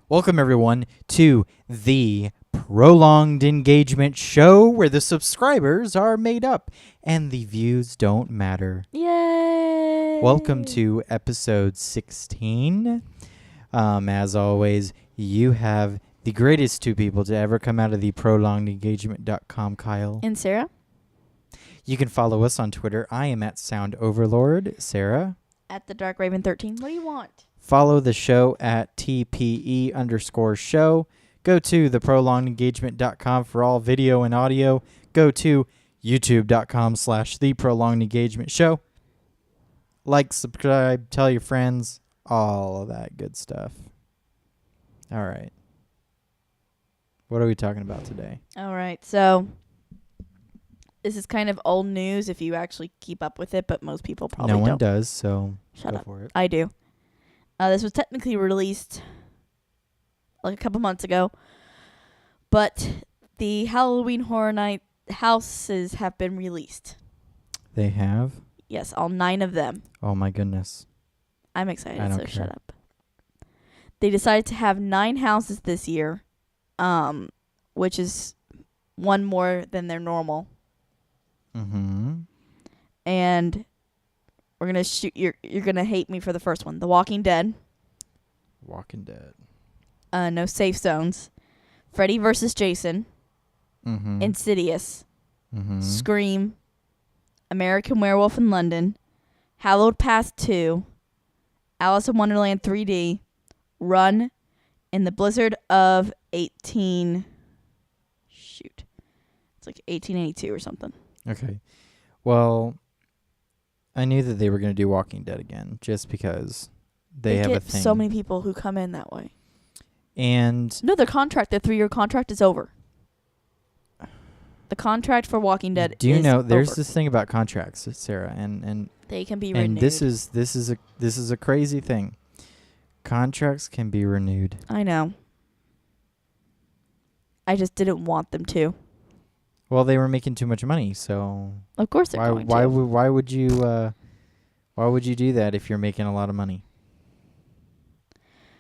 Welcome, everyone, to the Prolonged Engagement Show, where the subscribers are made up and the views don't matter. Yay! Welcome to episode 16. As always, you have the greatest two people to ever come out of the prolongedengagement.com, Kyle. And Sarah? You can follow us on Twitter. I am at Sound Overlord. Sarah? At the Dark Raven 13. What do you want? Follow the show at TPE_show. Go to theprolongedengagement.com for all video and audio. Go to youtube.com/theprolongedengagement show. Like, subscribe, tell your friends, all of that good stuff. All right. What are we talking about today? All right, so this is kind of old news if you actually keep up with it, but most people probably don't. No one does, so Shut go up. for it. I do. This was technically released like a couple months ago, but the Halloween Horror Night houses have been released. They have? Yes, all 9 of them. Oh, my goodness. I'm excited, I don't so care. shut up. They decided to have 9 houses this year, which is one more than their normal. Mm-hmm. And we're gonna shoot. You're gonna hate me for the first one. The Walking Dead. Walking Dead. No Safe Zones. Freddy vs. Jason. Mm-hmm. Insidious. Mm-hmm. Scream. American Werewolf in London. Hallowed Past 2. Alice in Wonderland 3D. Run. And the Blizzard of 18. Shoot. It's like 1882 or something. Okay. Well, I knew that they were going to do Walking Dead again just because they have a get thing. so many people who come in that way. And No, their 3-year contract is over. The contract for Walking Dead do you is know there's over. this thing about contracts, Sarah, and They can be renewed. and this is a crazy thing. Contracts can be renewed. I know. I just didn't want them to. Well, they were making too much money, so Of course they're going why to. why would you do that if you're making a lot of money?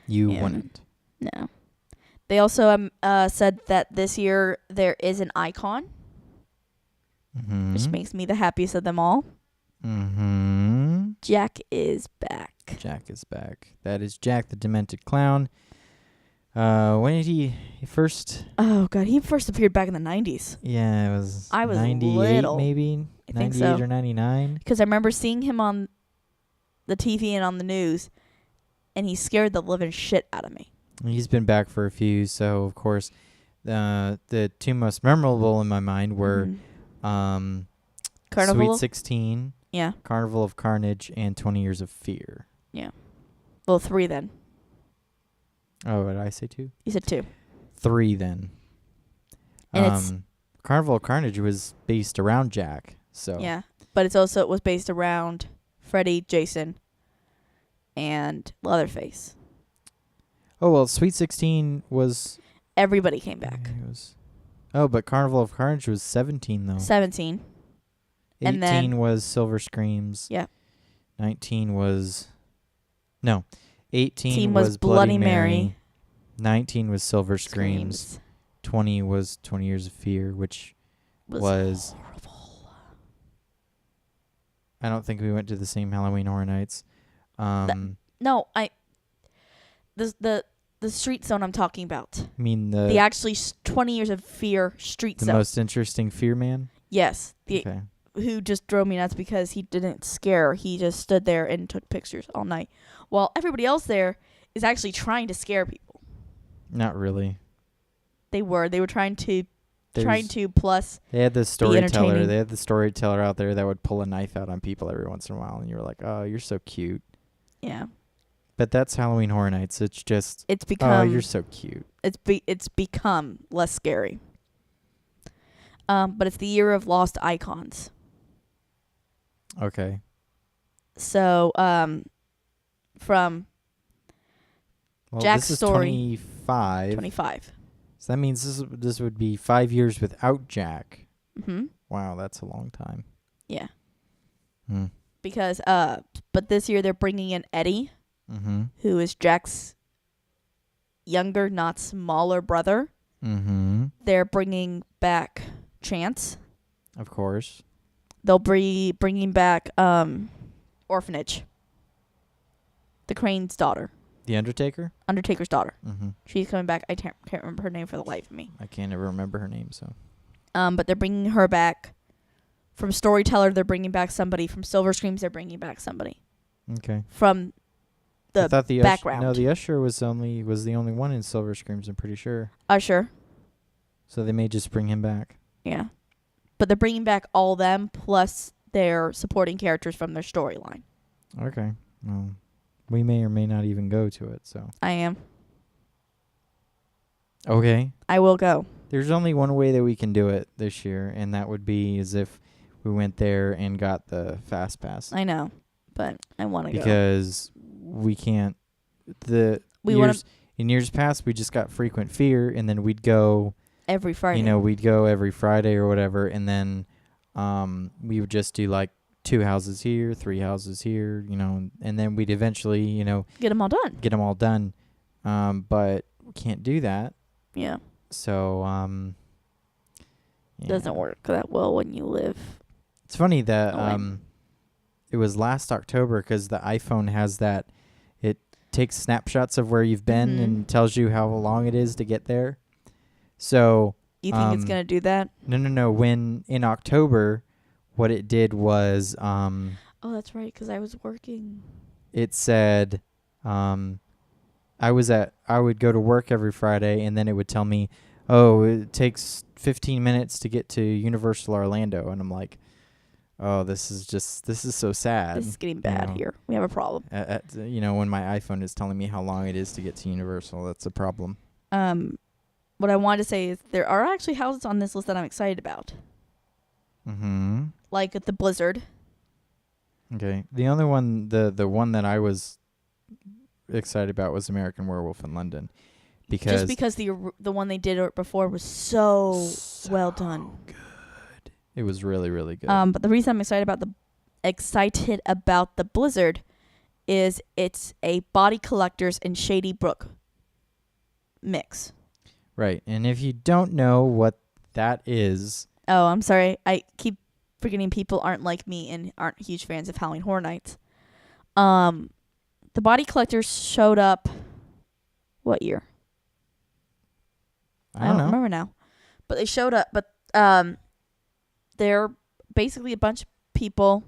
You Yeah. wouldn't. No. They also said that this year there is an icon, Mm-hmm. which makes me the happiest of them all. Mm-hmm. Jack is back. Jack is back. That is Jack the Demented Clown. When did he first? Oh, God. He first appeared back in the 90s. Yeah, it was. I was 98 little. maybe. I think 98 so. or 99. Because I remember seeing him on the TV and on the news, and he scared the living shit out of me. He's been back for a few, so of course, the two most memorable in my mind were Carnival? Sweet 16, Yeah. Carnival of Carnage, and 20 Years of Fear. Well, 3 then. Oh, what did I say 2? You said 2. 3 then. And it's Carnival of Carnage was based around Jack, so yeah, but it was based around Freddy, Jason, and Leatherface. Oh well, Sweet 16 was. Everybody came back. But Carnival of Carnage was 17 though. 17. 18 and then- was Silver Screams. Yeah. 19 was. No. 18 was was Bloody Bloody Mary. Mary. 19 was Silver Screams. 20 was 20 Years of Fear, which was horrible. I don't think we went to the same Halloween Horror Nights. No, the street zone I'm talking about. I mean The actually 20 Years of Fear street the zone. most interesting Fear Man. Yes. Okay. Who just drove me nuts because he didn't scare. He just stood there and took pictures all night. While everybody else there is actually trying to scare people. Not really. They were trying to There's- plus They had the storyteller. entertaining. They had the storyteller out there that would pull a knife out on people every once in a while, and you were like, "Oh, you're so cute." yeah. But that's Halloween Horror Nights. It's just, It's oh, become you're so cute. it's become less scary. But it's the year of lost icons. Okay. So from Well, Jack's this is story. 25. 25. So that means this would be 5 years without Jack. Mm-hmm. Wow, that's a long time. Yeah. Hmm. Because But this year they're bringing in Eddie, Mm-hmm. who is Jack's younger, not smaller brother. Mm-hmm. They're bringing back Chance. Of course. They'll be bringing back Orphanage. The Crane's daughter. The Undertaker? Undertaker's daughter. Mm-hmm. She's coming back. I can't remember her name for the life of me. I can't ever remember her name, so. But they're bringing her back. From Storyteller, they're bringing back somebody. From Silver Screams, they're bringing back somebody. Okay. From I the thought the background. no, the Usher was the only one in Silver Screams, I'm pretty sure. Usher. So they may just bring him back. Yeah. But they're bringing back all them plus their supporting characters from their storyline. Okay. Well, we may or may not even go to it, so. I am. Okay. I will go. There's only one way that we can do it this year, and that would be as if we went there and got the Fast Pass. I know. But I want to go. Because we can't. In years past, we just got Frequent Fear, and then we'd go Every Friday. we'd go every Friday or whatever, and then we would just do like 2 houses here, 3 houses here, and then we'd eventually, Get them all done. get them all done. But we can't do that. Yeah. So, yeah. Doesn't work that well when you live. It's funny that away. It was last October because the iPhone has that. It takes snapshots of where you've been Mhm. and tells you how long it is to get there. So You think it's going to do that? no. When in October, what it did was Oh, that's right, because I was working. it said I would go to work every Friday, and then it would tell me, oh, it takes 15 minutes to get to Universal Orlando, and I'm like, oh, this is so sad. This is getting bad know. here. We have a problem. When my iPhone is telling me how long it is to get to Universal, that's a problem. What I wanted to say is there are actually houses on this list that I'm excited about. Mm-hmm. Like the Blizzard. Okay. The only one, the one that I was excited about was American Werewolf in London, Just because the one they did before was so well done. Good. It was really, really good. But the reason I'm excited about the Blizzard is it's a Body Collectors and Shady Brook mix. Right. And if you don't know what that is, Oh, I'm sorry. I keep forgetting people aren't like me and aren't huge fans of Halloween Horror Nights. The Body Collectors showed up what year? I don't know. remember now. But they showed up. But they're basically a bunch of people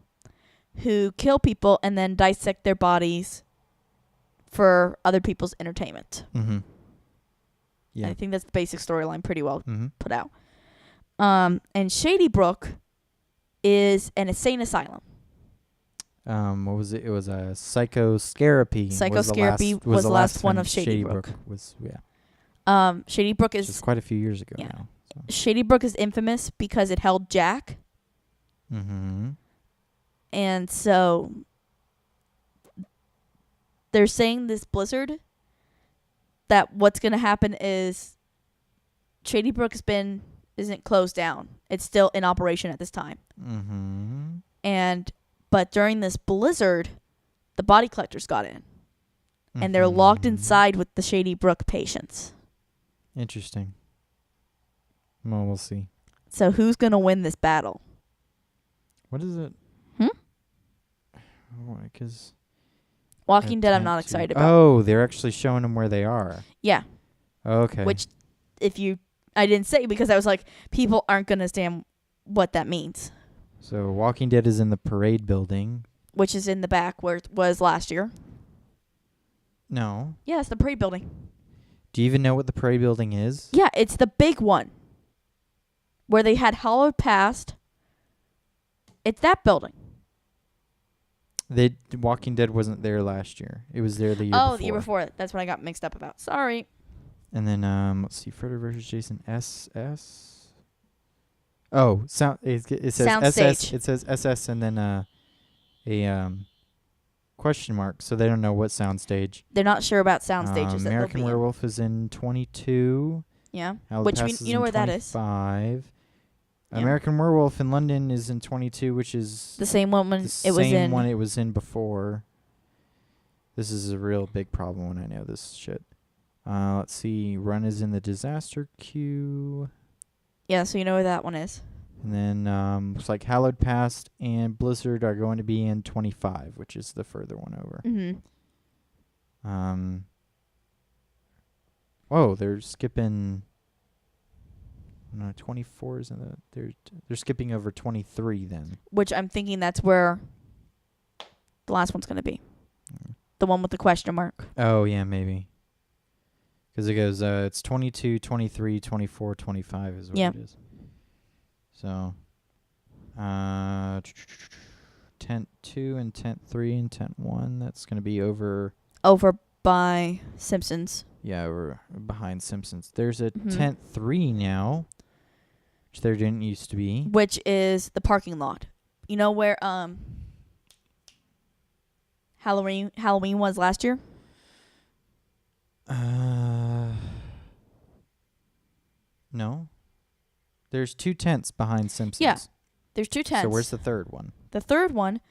who kill people and then dissect their bodies for other people's entertainment. Mm-hmm. Yeah. I think that's the basic storyline pretty well Mm-hmm. put out. And Shady Brook is an insane asylum. What was it? It was a Psychoscarapy. Psychoscarapy was the last one of Shady Brook. Shady Brook Which is is quite a few years ago yeah. now. So. Shady Brook is infamous because it held Jack, Mm-hmm. and so they're saying this Blizzard that what's going to happen is Shady Brook isn't closed down. It's still in operation at this time. Mm-hmm. But during this blizzard, the Body Collectors got in. And they're locked inside with the Shady Brook patients. Interesting. Well, we'll see. So who's going to win this battle? What is it? Hmm? Because Walking Dead I'm not excited about. Oh, they're actually showing them where they are. Yeah. Okay. Which, I didn't say because I was like, people aren't going to understand what that means. So Walking Dead is in the parade building. Which is in the back where it was last year. No. Yeah, it's the parade building. Do you even know what the parade building is? Yeah, it's the big one. Where they had Hallowed Past. It's that building. Walking Dead wasn't there last year. It was there the year before. Oh, the year before. That's what I got mixed up about. Sorry. And then let's see, Freddy vs. Jason SS. Oh, sound. It says SS. Soundstage. It says SS and then a question mark. So they don't know what soundstage. They're not sure about sound stages. that American they'll be in. Werewolf is in 22. Yeah. Hallowed Which Past is you know in where that is. 25. Yeah. American Werewolf in London is in 22, which is The same one when the it was same in. one it was in before. This is a real big problem when I know this shit. Let's see. Run is in the disaster queue. Yeah, so you know where that one is. And then looks like Hallowed Past and Blizzard are going to be in 25, which is the further one over. Mm-hmm. Oh, they're skipping. No, 24 is in the. They're skipping over 23 then. Which I'm thinking that's where the last one's going to be. The one with the question mark. Oh, yeah, maybe. Because it goes, it's 22, 23, 24, 25 is what Yeah. it is. So, tent 2 and tent 3 and tent 1, that's going to be over. Over by Simpsons. Yeah, we're behind Simpsons. There's a Mhm. tent 3 now, which there didn't used to be. Which is the parking lot. You know where Halloween was last year? No. There's 2 tents behind Simpsons. Yeah. There's 2 tents. So where's the third one? The third one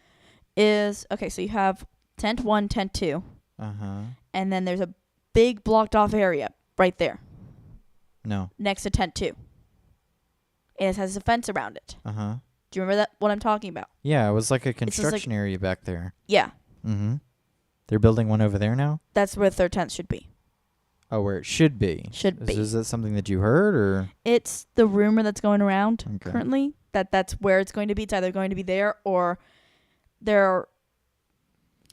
is, okay, so you have tent 1, tent 2, Uh-huh. and then there's a big blocked off area right there No. next to tent 2. And it has a fence around it. Uh-huh. Do you remember that? What I'm talking about? Yeah, it was like a just like- construction area back there. Yeah. Mm-hmm. They're building one over there now? That's where the third tent should be. Oh, where it should be. Should be. Is that something that you heard, or? It's the rumor that's going around Okay. currently that's where it's going to be. It's either going to be there or they're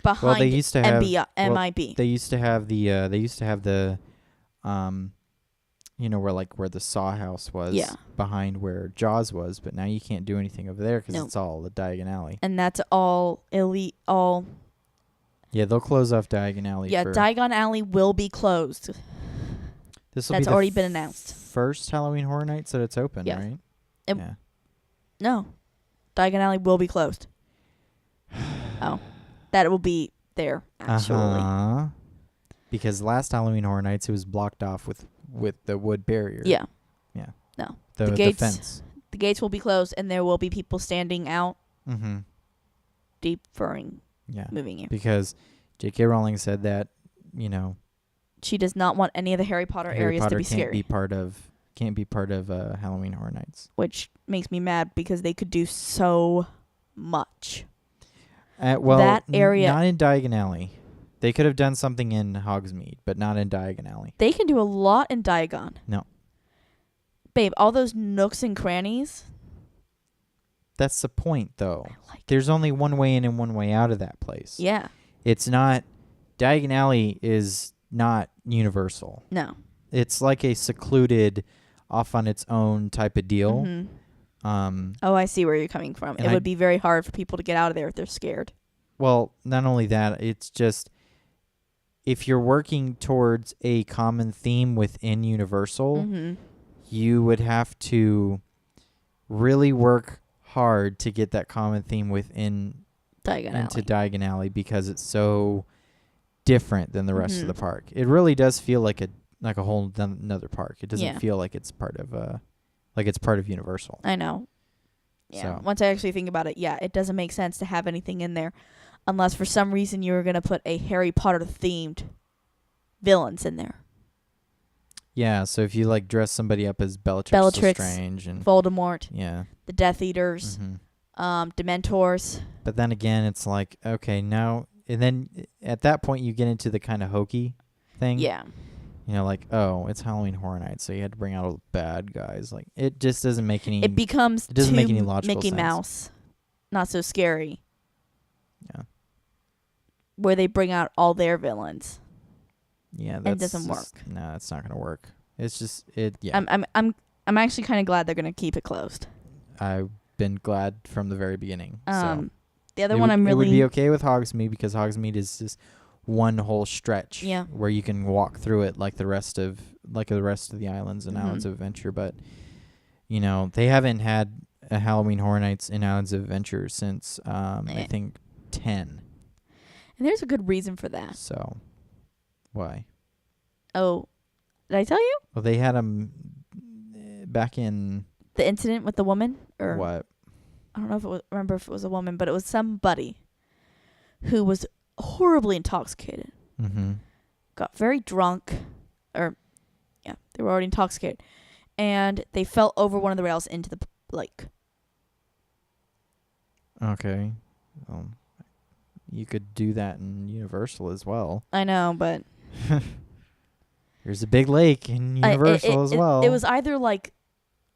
behind Well, they used to have. MIB. They used to have the. They used to have the. You know where the Saw House was. Yeah. Behind where Jaws was, but now you can't do anything over there because No. it's all the Diagon Alley. And that's all elite. All Yeah, they'll close off Diagon Alley. yeah. for Diagon Alley will be closed. This will That's be the already been announced. First Halloween Horror Nights that it's open, Yeah. right? It- Yeah. No, Diagon Alley will be closed. Oh, that will be there actually. Uh-huh. Because last Halloween Horror Nights it was blocked off with the wood barrier. Yeah. Yeah. No. The gates- fence. The gates will be closed, and there will be people standing out, Mm-hmm. deferring, Yeah. moving you. Because J.K. Rowling said that, She does not want any of the Harry Potter Harry areas Potter to be can't scary, be part of Halloween Horror Nights. which makes me mad because they could do so much. Well, That area- not in Diagon Alley. They could have done something in Hogsmeade, but not in Diagon Alley. They can do a lot in Diagon. No. Babe, all those nooks and crannies. That's the point, though. Like, There's only one way in and one way out of that place. yeah. It's not. Diagon Alley is not Universal. No. It's like a secluded, off on its own type of deal. Mhm. Um, Oh, I see where you're coming from. And It I- would be very hard for people to get out of there if they're scared. well, not only that, it's just if you're working towards a common theme within Universal, Mm-hmm. you would have to really work hard to get that common theme within Diagon into Alley. Diagon Alley because it's so different than the rest of the Mhm. park. It really does feel like a whole another park. It doesn't Yeah. feel like it's part of Universal. I know. Yeah. So- Once I actually think about it, yeah, it doesn't make sense to have anything in there unless for some reason you were going to put a Harry Potter themed villains in there. Yeah, so if you like dress somebody up as Bellatrix, Bellatrix, Lestrange and Voldemort, yeah. the Death Eaters, Mhm. Dementors. But then again, it's like, okay, now and then at that point you get into the kind of hokey thing. Yeah. Like, oh, it's Halloween Horror Nights, so you had to bring out all the bad guys. Like, it just doesn't make any. It becomes It doesn't too make any logical Mickey sense. Mouse. Not so scary. Yeah. Where they bring out all their villains. Yeah, It that's doesn't just- No, that's not gonna work. It's just it. Yeah, I'm actually kind of glad they're going to keep it closed. I've been glad from the very beginning. So The other it one would, I'm it would really be okay with Hogsmeade because Hogsmeade is just one whole stretch. Yeah. Where you can walk through it like the rest of the islands and Mhm. Islands of Adventure, but they haven't had a Halloween Horror Nights in Islands of Adventure since I think 10. and there's a good reason for that. So why? Oh, did I tell you? Well, they had them back in The incident with the woman, or What? I don't know if it was, remember if it was a woman, but it was somebody who was horribly intoxicated. Mm-hmm. Got very drunk, or yeah, they were already intoxicated, and they fell over one of the rails into the lake. Okay. You could do that in Universal as well. I know, but There's a big lake in Universal as well. It was either like,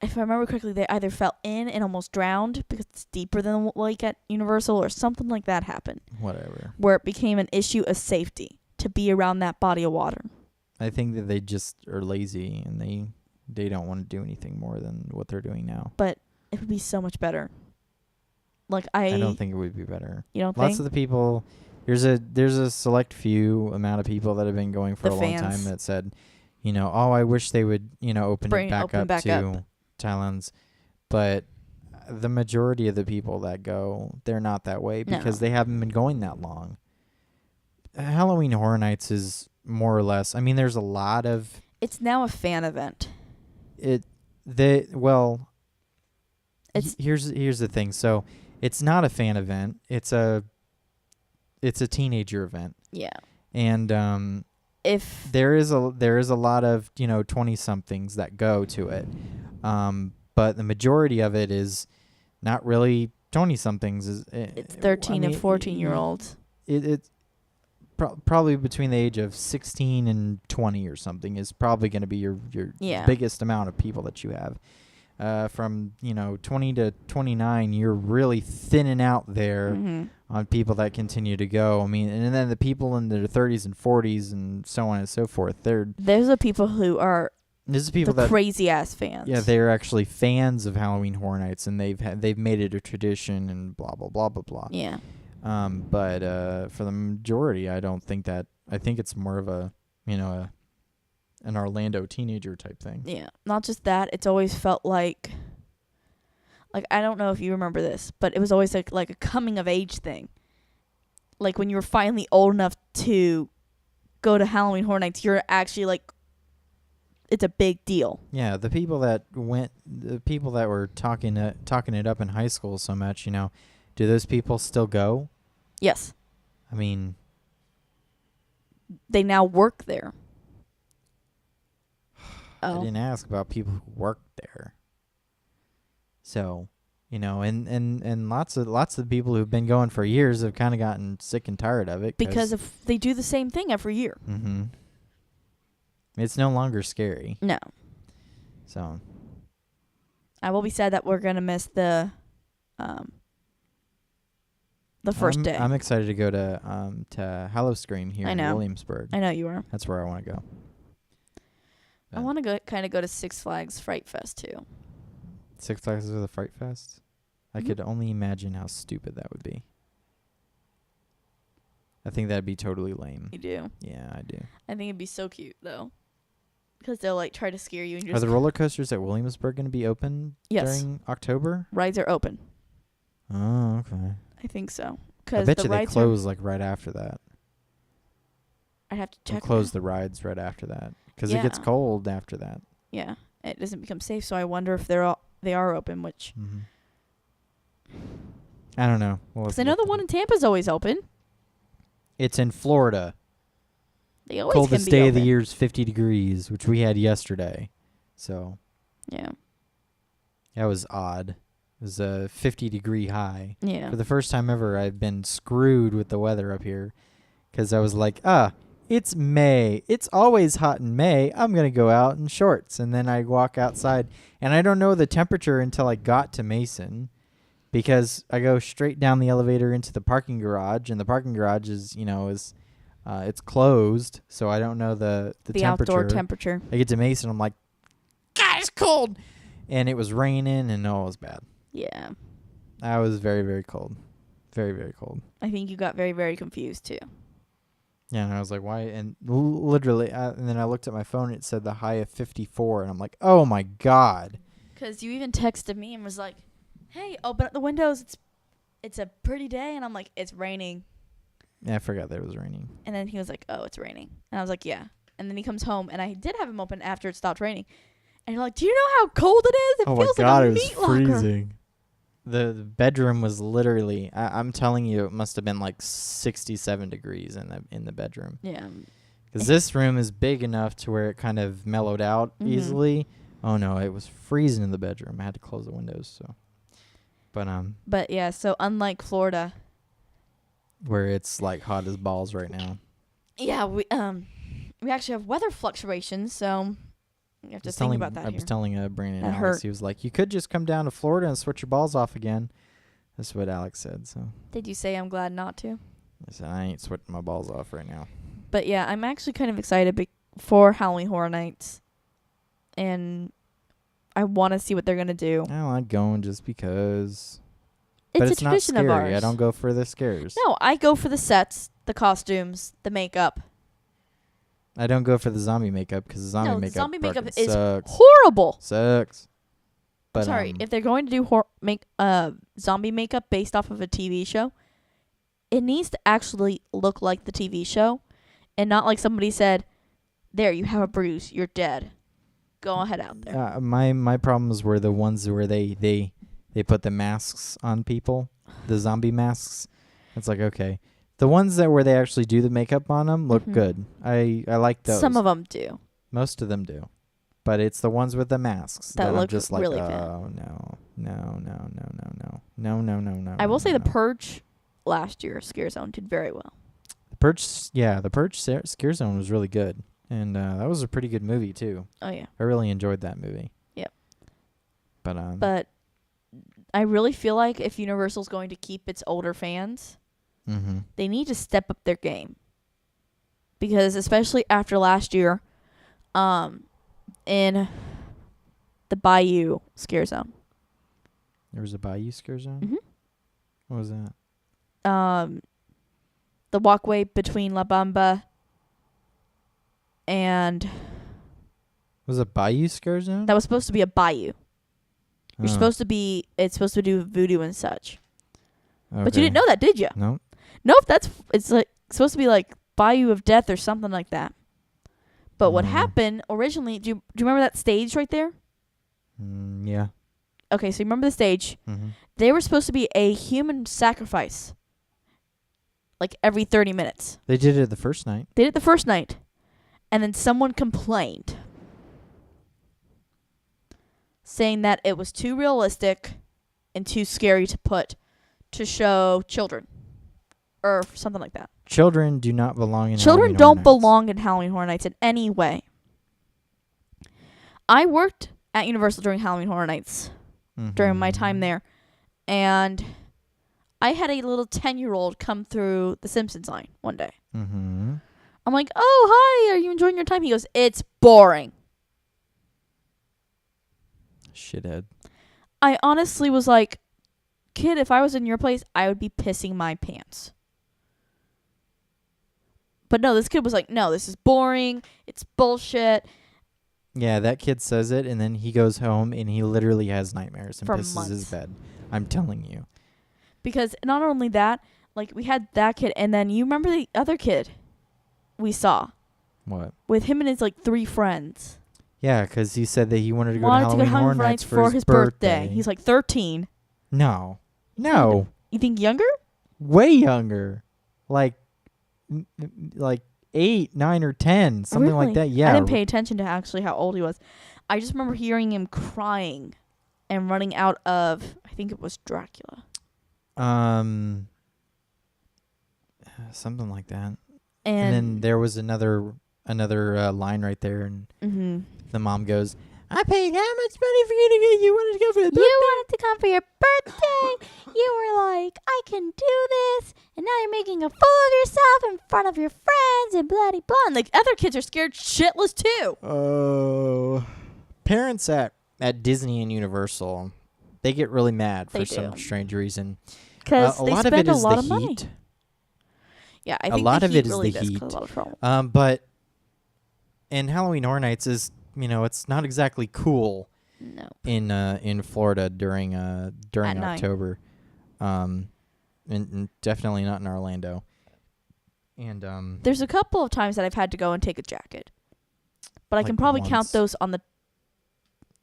if I remember correctly, they either fell in and almost drowned because it's deeper than the lake at Universal, or something like that happened. Whatever. Where it became an issue of safety to be around that body of water. I think that they just are lazy and they don't want to do anything more than what they're doing now. But it would be so much better. Like I don't think it would be better. You don't Lots think? of the people, there's a select few amount of people that have been going for The a long fans. time that said, oh, I wish they would, open it back up to Thailand's. But the majority of the people that go, they're not that way because they haven't been going that long. Halloween Horror Nights is more or less, there's a lot of... It's now a fan event. Here's the thing. So it's not a fan event. It's a teenager event. Yeah. And if there is a lot of 20 somethings that go to it, but the majority of it is not really 20 somethings. It's 13 and 14-year-olds. It's probably between the age of 16 and 20 or something is probably going to be your biggest amount of people that you have. From 20 to 29, you're really thinning out there on people that continue to go. And then the people in their 30s and 40s and so on and so forth. There's the people who are crazy ass fans. Yeah, they're actually fans of Halloween Horror Nights, and they've made it a tradition and blah blah blah blah blah. Yeah. But for the majority, I don't think that. I think it's more of a an Orlando teenager type thing. Yeah. Not just that, it's always felt like I don't know if you remember this, but it was always like a coming of age thing. Like when you were finally old enough to go to Halloween Horror Nights, you're actually it's a big deal. Yeah, the people that were talking it up in high school so much, do those people still go? Yes. They now work there. I didn't ask about people who work there. So, and lots of people who've been going for years have kind of gotten sick and tired of it. Because if they do the same thing every year. Mm-hmm. It's no longer scary. No. So. I will be sad that we're going to miss the first day. I'm excited to go to Halloween here in Williamsburg. I know you are. That's where I want to go. I want to go to Six Flags Fright Fest too. Six Flags with a Fright Fest? I could only imagine how stupid that would be. I think that'd be totally lame. You do? Yeah, I do. I think it'd be so cute though, because they'll try to scare you. And are the roller coasters at Williamsburg going to be open during October? Rides are open. Oh, okay. I think so. I bet you they close right after that. I'd have to check. They'll close the rides right after that because it gets cold after that. Yeah, it doesn't become safe. So I wonder if they are open. Which I don't know. Because I know the one in Tampa's always open. It's in Florida. They always coldest can be day open. of the year is 50 degrees, which we had yesterday. So yeah, that was odd. It was a 50-degree high. Yeah. For the first time ever, I've been screwed with the weather up here because I was like, it's May. It's always hot in May. I'm going to go out in shorts. And then I walk outside, and I don't know the temperature until I got to Mason because I go straight down the elevator into the parking garage, and the parking garage is, it's closed, so I don't know the temperature. Outdoor temperature. I get to Mason, I'm like, God, it's cold. And it was raining, and it was bad. Yeah. I was very, very cold. Very, very cold. I think you got very, very confused, too. Yeah, and I was like, why? And literally, and then I looked at my phone, it said the high of 54, and I'm like, oh, my God. Because you even texted me and was like, hey, open up the windows. It's a pretty day. And I'm like, it's raining. Yeah, I forgot that it was raining. And then he was like, oh, it's raining. And I was like, yeah. And then he comes home, and I did have him open after it stopped raining. And you're like, do you know how cold it is? It Oh my feels god, like a it was meat locker. freezing. The bedroom was literally, I'm telling you, it must have been like 67 degrees in the bedroom. Yeah. Because this room is big enough to where it kind of mellowed out easily. Oh no, it was freezing in the bedroom. I had to close the windows. So, But yeah, so unlike Florida, where it's like hot as balls right now. yeah, we actually have weather fluctuations, so you have to think about that. I was telling Brandon That and Alex, he was like, "You could just come down to Florida and sweat your balls off again." That's what Alex said. So Did you say I'm glad not to? I said, "I ain't sweating my balls off right now." But yeah, I'm actually kind of excited for Halloween Horror Nights, and I want to see what they're gonna do. I don't like going just because. It's But a it's not tradition scary. of ours. I don't go for the scares. No, I go for the sets, the costumes, the makeup. I don't go for the zombie makeup because the zombie No, the makeup, zombie makeup fucking is sucks. horrible. Sucks. But Sorry, if they're going to do zombie makeup based off of a TV show, it needs to actually look like the TV show, and not like somebody said, "There, you have a bruise. You're dead. Go ahead out there." my problems were the ones where they put the masks on people, the zombie masks. It's like, okay. The ones that where they actually do the makeup on them look good. I like those. Some of them do. Most of them do. But it's the ones with the masks That that look I'm just like, really good. oh, no. I will say no. The Purge last year, Scare Zone, did very well. The Purge Scare Zone was really good. And that was a pretty good movie, too. Oh, yeah. I really enjoyed that movie. Yep. But I really feel like if Universal's going to keep its older fans, they need to step up their game. Because especially after last year, in the Bayou Scare Zone. there was a Bayou Scare Zone? Mm-hmm. What was that? The walkway between La Bamba and... Was it Bayou Scare Zone? That was supposed to be a bayou. It's Oh, supposed to do voodoo and such. okay. But you didn't know that, did you? No. Nope, it's like supposed to be like Bayou of Death or something like that. But what happened originally, do you remember that stage right there? Yeah. Okay, so you remember the stage. Mm-hmm. They were supposed to be a human sacrifice. Like every 30 minutes. They did it the first night. They did it the first night. And then someone complained. Saying that it was too realistic and too scary to show children. Or something like that. Children do not belong in Children Halloween don't Horror Nights. belong in Halloween Horror Nights in any way. I worked at Universal during Halloween Horror Nights during my time there, and I had a little 10-year-old come through the Simpsons line one day. I'm like, "Oh, hi, are you enjoying your time?" He goes, "It's boring." Shithead. I honestly was like, "Kid, if I was in your place, I would be pissing my pants." But no, this kid was like, "No, this is boring. It's bullshit." Yeah, that kid says it, and then he goes home, and he literally has nightmares and For pisses months. his bed. I'm telling you. Because not only that, like we had that kid, and then you remember the other kid we saw What? with him and his like 3 friends. Yeah, because he said that he wanted to go to Halloween Horror Nights for his birthday. He's like 13. No. You think younger? Way younger. Like 8, 9, or 10. Something Really? like that. Yeah. I didn't pay attention to actually how old he was. I just remember hearing him crying and running out of, I think it was Dracula. Something like that. And then there was another line right there, and the mom goes, "I paid how much money for you to get? You wanted to go for the birthday? You wanted to come for your birthday. You were like, I can do this. And now you're making a fool of yourself in front of your friends and bloody blah. And the other kids are scared shitless too. Oh, parents at Disney and Universal, they get really mad for some strange reason. Because they spend a lot of heat. money. Yeah, I think a lot the of heat it is really the does heat. cause a lot of trouble. But in Halloween Horror Nights is, it's not exactly cool. No. In Florida during At October, and definitely not in Orlando. And There's a couple of times that I've had to go and take a jacket, but I can Like probably once. count those on the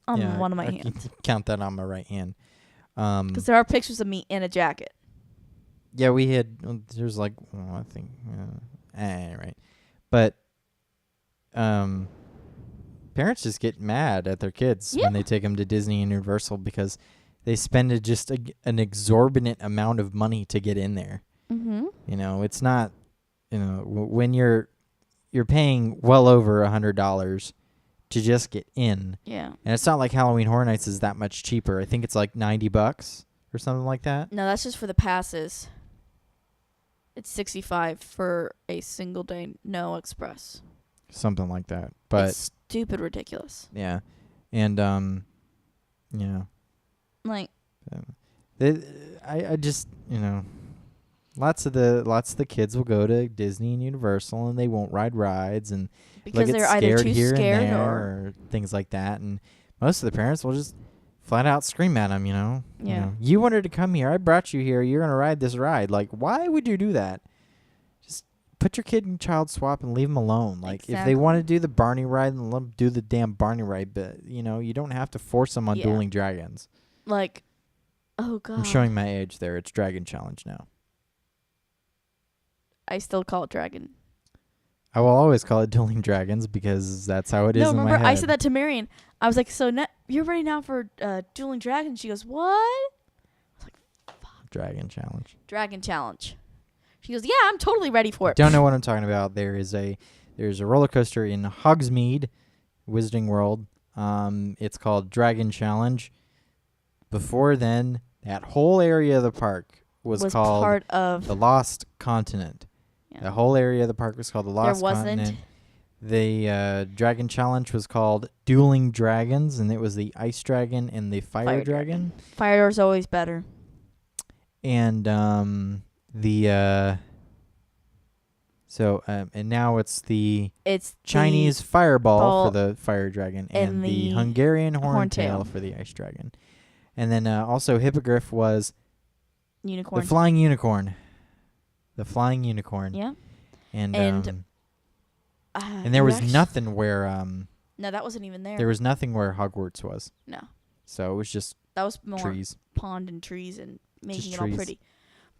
on one of my I hands. can count that on my right hand. Because there are pictures of me in a jacket. Yeah, we had. There's like, I think. Right, but parents just get mad at their kids when they take them to Disney and Universal because they spend an exorbitant amount of money to get in there. Mm-hmm. You know, it's not. You know, when you're paying well over $100 to just get in. Yeah. And it's not like Halloween Horror Nights is that much cheaper. I think it's like $90 or something like that. No, that's just for the passes. It's $65 for a single day, no express. Something like that. But it's stupid ridiculous. yeah. And yeah. Like I just, lots of the kids will go to Disney and Universal and they won't ride rides and because get they're either scared too here scared and there or things like that. And most of the parents will just flat out scream at them, Yeah. You wanted to come here. I brought you here. You're going to ride this ride. Like, why would you do that? Just put your kid in child swap and leave them alone. Like, if they want to do the Barney ride, then let them do the damn Barney ride. But, you don't have to force them on dueling dragons. Like, oh, God. I'm showing my age there. It's Dragon Challenge now. I still call it Dragon. I will always call it Dueling Dragons because that's how it is in my head. No, remember, I said that to Marion. I was like, so you're ready now for Dueling Dragons? She goes, what? I was like, fuck. Dragon Challenge. Dragon Challenge. She goes, yeah, I'm totally ready for it. Don't know what I'm talking about. There's a roller coaster in Hogsmeade, Wizarding World. It's called Dragon Challenge. Before then, that whole area of the park was called part of the Lost Continent. Yeah. The whole area of the park was called the Lost Continent. The Dragon Challenge was called Dueling Dragons, and it was the Ice Dragon and the Fire Dragon. Fire is always better. And and now it's the Chinese Fireball for the Fire Dragon and the Hungarian Horntail for the Ice Dragon. And then also Hippogriff was Unicorn. The Flying Unicorn. The Flying Unicorn. Yeah. And there was nothing where no, that wasn't even there. There was nothing where Hogwarts was. No. So it was just that was more trees. Pond and trees and making just it all pretty.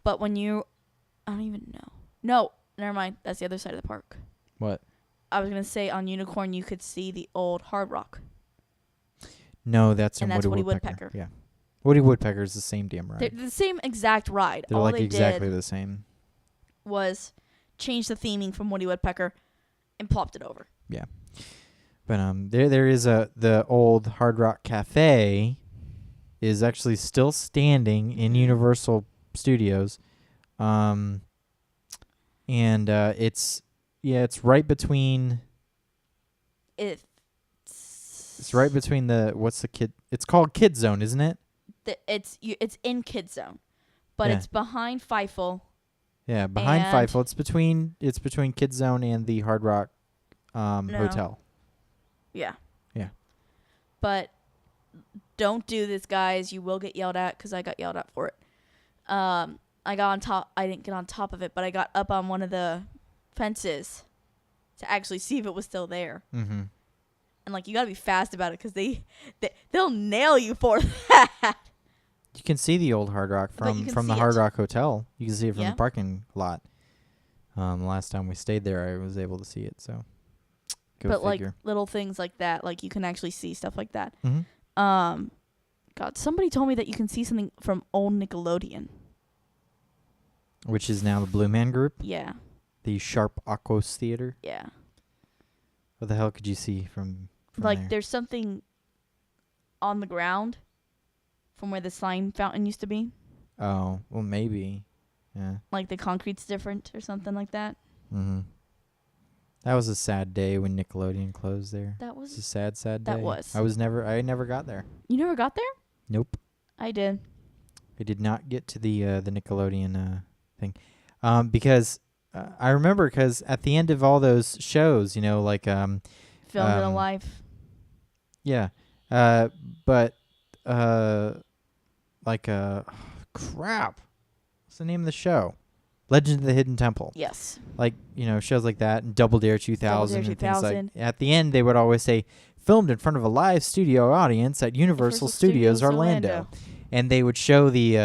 But when I don't even know. No, never mind. That's the other side of the park. What? I was gonna say on Unicorn you could see the old Hard Rock. No, that's in Woody Woodpecker. Yeah. Woody Woodpecker is the same damn ride. They're the same exact ride. They're all like they exactly did the same. Was change the theming from Woody Woodpecker and plopped it over. Yeah. But there is the old Hard Rock Cafe is actually still standing in Universal Studios. And it's right between It's right between it's called Kid Zone, isn't it? It's in Kid Zone. But it's behind Feifel. Yeah, behind Feifel. It's between Kid Zone and the Hard Rock Hotel. Yeah. Yeah. But don't do this, guys. You will get yelled at because I got yelled at for it. I got on top. I didn't get on top of it, but I got up on one of the fences to actually see if it was still there. Mm-hmm. And you gotta be fast about it because they'll nail you for that. You can see the old Hard Rock from the Hard Rock Hotel. You can see it from the parking lot. Last time we stayed there, I was able to see it. So, go figure. Little things like that, you can actually see stuff like that. Mm-hmm. God, somebody told me that you can see something from old Nickelodeon, which is now the Blue Man Group. Yeah. The Sharp Aquos Theater. Yeah. What the hell could you see from there? There's something on the ground from where the slime fountain used to be. Oh, well, maybe. Yeah. The concrete's different or something like that. Mm-hmm. That was a sad day when Nickelodeon closed there. That was a sad day. That was. I never got there. You never got there? Nope. I did. I did not get to the Nickelodeon thing. Because I remember because at the end of all those shows, Filmed in a Life. Yeah. But crap. What's the name of the show? Legend of the Hidden Temple. Yes. Shows like that and Double Dare 2000 and things like. At the end they would always say filmed in front of a live studio audience at Universal Studios Orlando. And they would show the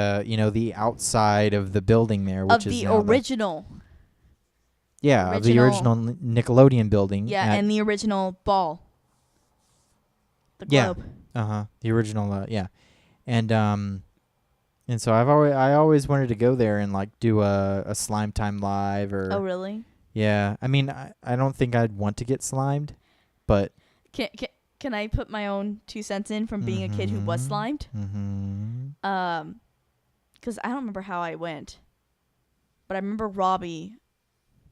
the outside of the building there, which Of is the now original. of the original Nickelodeon building. Yeah, and the original ball. The Yeah. globe. The original, yeah. And so I always wanted to go there and like do a Slime Time Live or. Oh, really? Yeah. I mean, I don't think I'd want to get slimed, but. Can I put my own 2 cents in from being a kid who was slimed? Mm-hmm. Because I don't remember how I went, but I remember Robbie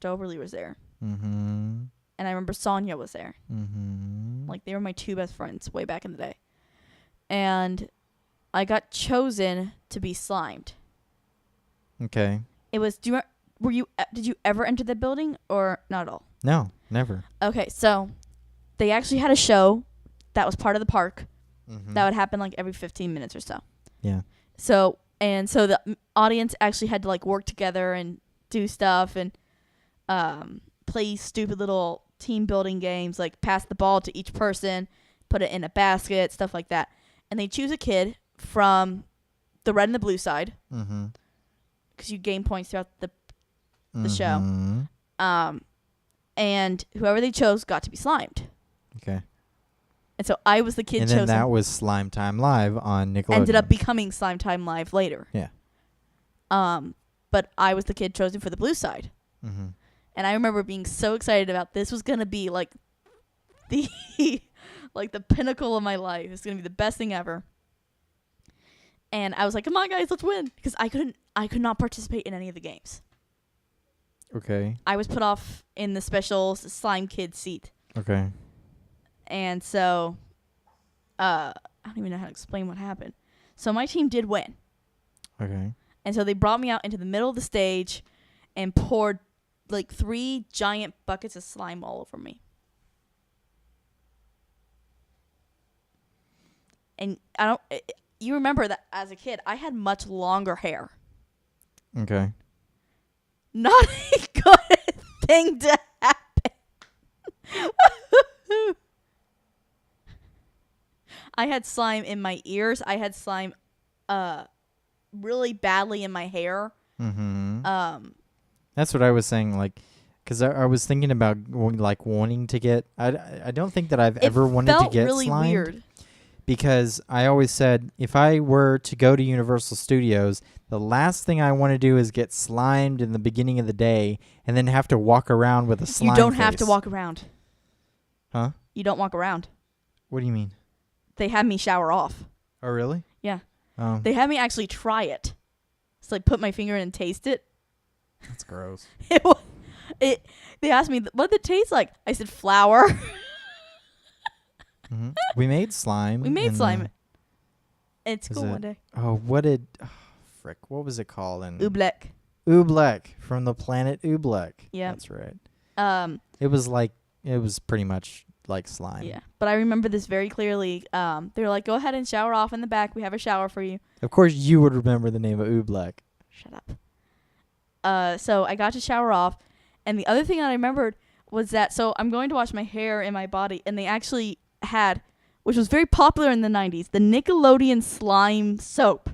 Doberly was there. Mm-hmm. And I remember Sonia was there. Mm-hmm. Like, they were my 2 best friends way back in the day. And I got chosen to be slimed. Okay. It was, did you ever enter the building or not at all? No, never. Okay, so they actually had a show that was part of the park Mm-hmm. that would happen like every 15 minutes or so. Yeah. So the audience actually had to like work together and do stuff and play stupid little team building games, like pass the ball to each person, put it in a basket, stuff like that. And they choose a kid from the red and the blue side, Mm-hmm. because you gain points throughout the show. Mm-hmm. And whoever they chose got to be slimed. Okay. And so I was the kid And chosen. then that was Slime Time Live on Nickelodeon. Ended up becoming Slime Time Live later. Yeah. But I was the kid chosen for the blue side. Mm-hmm. And I remember being so excited about this was going to be like the like the pinnacle of my life. It's going to be the best thing ever. And I was like, "Come on guys, let's win." Because I could not participate in any of the games. Okay. I was put off in the special slime kid seat. Okay. And so I don't even know how to explain what happened. So my team did win. Okay. And so they brought me out into the middle of the stage and poured like 3 giant buckets of slime all over me. And you remember that as a kid, I had much longer hair. Okay. Not a good thing to happen. I had slime in my ears. I had slime really badly in my hair. Mm-hmm. That's what I was saying, like, because I was thinking about like wanting to get. I don't think that I've ever wanted to get really slimed. Weird. Because I always said if I were to go to Universal Studios, the last thing I want to do is get slimed in the beginning of the day and then have to walk around with a slime You don't face. have to walk around. Huh? You don't walk around. What do you mean? They had me shower off. Oh, really? Yeah. Oh. They had me actually try it. So like put my finger in and taste it. That's gross. They asked me, what did it taste like? I said, flour. Mm-hmm. We made slime. We made slime at school one day. Oh, frick, what was it called? Oobleck. Oobleck, from the planet Oobleck. Yeah. That's right. It was pretty much like slime. Yeah. But I remember this very clearly. They were like, go ahead and shower off in the back. We have a shower for you. Of course you would remember the name of Oobleck. Shut up. So I got to shower off. And the other thing that I remembered was that, so I'm going to wash my hair and my body, and they actually had, which was very popular in the 90s, the Nickelodeon slime soap.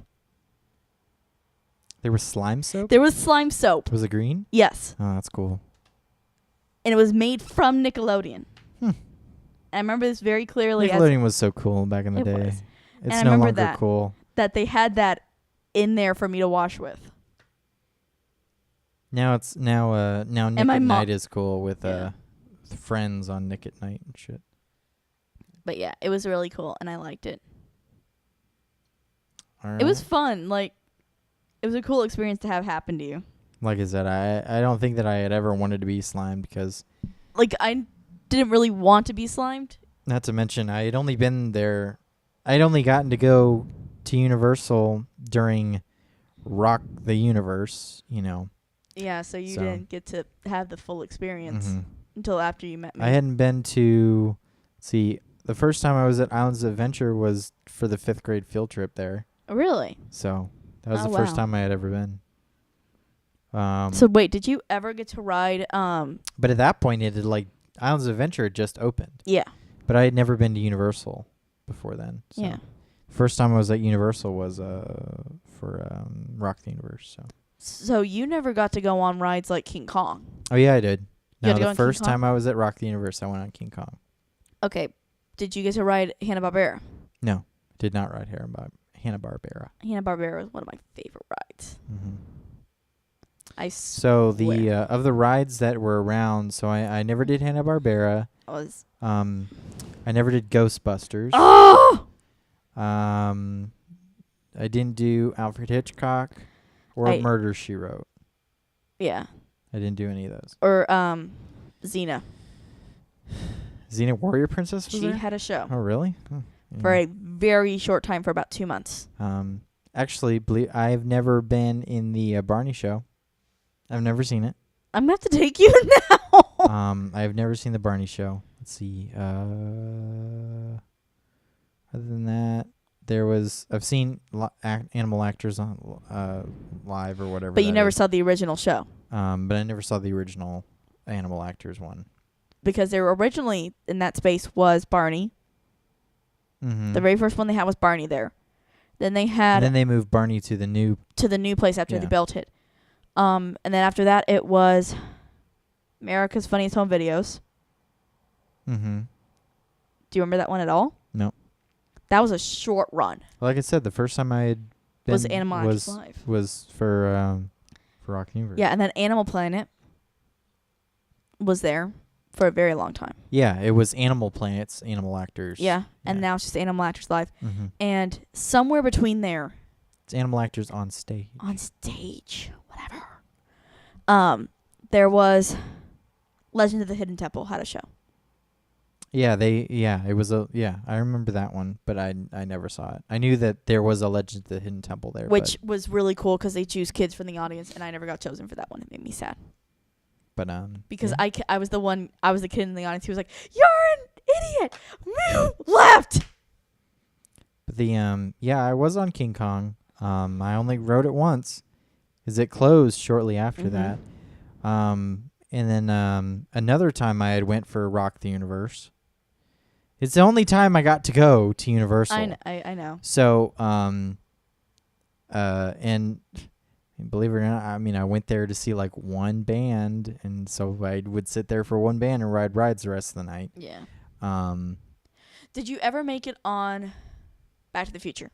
There was slime soap? There was slime soap. Was it green? Yes. Oh, that's cool. And it was made from Nickelodeon. I remember this very clearly. Nickelodeon was so cool back in the day. Was. It's no longer cool. That they had that in there for me to wash with. Now Nick at Night is cool with friends on Nick at Night and shit. But yeah, it was really cool and I liked it. All right. It was fun. Like, it was a cool experience to have happen to you. Like I said, I don't think that I had ever wanted to be slimed because, like, I didn't really want to be slimed. Not to mention, I had only been there. I'd only gotten to go to Universal during Rock the Universe, Yeah, so you didn't get to have the full experience until after you met me. I hadn't been to, the first time I was at Islands of Adventure was for the 5th grade field trip there. Really? So that was the first time I had ever been. So wait, did you ever get to ride? But at that point, it had Islands of Adventure had just opened. Yeah. But I had never been to Universal before then. So. Yeah. First time I was at Universal was for Rock the Universe. So you never got to go on rides like King Kong. Oh yeah, I did. You had No, to go the on King first Kong? time I was at Rock the Universe, I went on King Kong. Okay. Did you get to ride Hanna-Barbera? No, did not ride Hanna-Barbera. Hanna-Barbera was one of my favorite rides. Mm-hmm. I So the swear. of the rides that were around, so I never did Hanna-Barbera. I never did Ghostbusters. Oh! I didn't do Alfred Hitchcock or Murder, She Wrote. Yeah. I didn't do any of those. Or Xena. Xena Warrior Princess was She there? had a show Oh, really? Oh, for yeah. a very short time, for about 2 months. Actually, I've never been in the Barney show. I've never seen it. I'm going to have to take you now. I've never seen the Barney show. Let's see. Other than that, I've seen animal actors on live or whatever. But you that never is. saw the original show. But I never saw the original animal actors one. Because they were originally in that space was Barney. Mm-hmm. The very first one they had was Barney there. Then they had And then they moved Barney to the new place after they Yeah. built it. And then after that it was America's Funniest Home Videos. Mm-hmm. Do you remember that one at all? No. That was a short run. Like I said, the first time I had been Was Animal Actors Live. was for Rock Universe. Yeah, and then Animal Planet was there for a very long time. Yeah, it was Animal Planet's Animal Actors. Yeah, and now it's just Animal Actors Live. Mm-hmm. And somewhere between there, It's Animal Actors on stage. whatever. There was Legend of the Hidden Temple had a show. Yeah, it was I remember that one, but I never saw it. I knew that there was a Legend of the Hidden Temple there. Which was really cool because they choose kids from the audience, and I never got chosen for that one. It made me sad. But Because yeah. I was the kid in the audience who was like, "You're an idiot! Move left!" But I was on King Kong. I only rode it once, because it closed shortly after that. And then another time I had went for Rock the Universe. It's the only time I got to go to Universal. I know. So and believe it or not, I mean, I went there to see like one band, and so I would sit there for one band and ride rides the rest of the night. Yeah. Um, Did you ever make it on Back to the Future?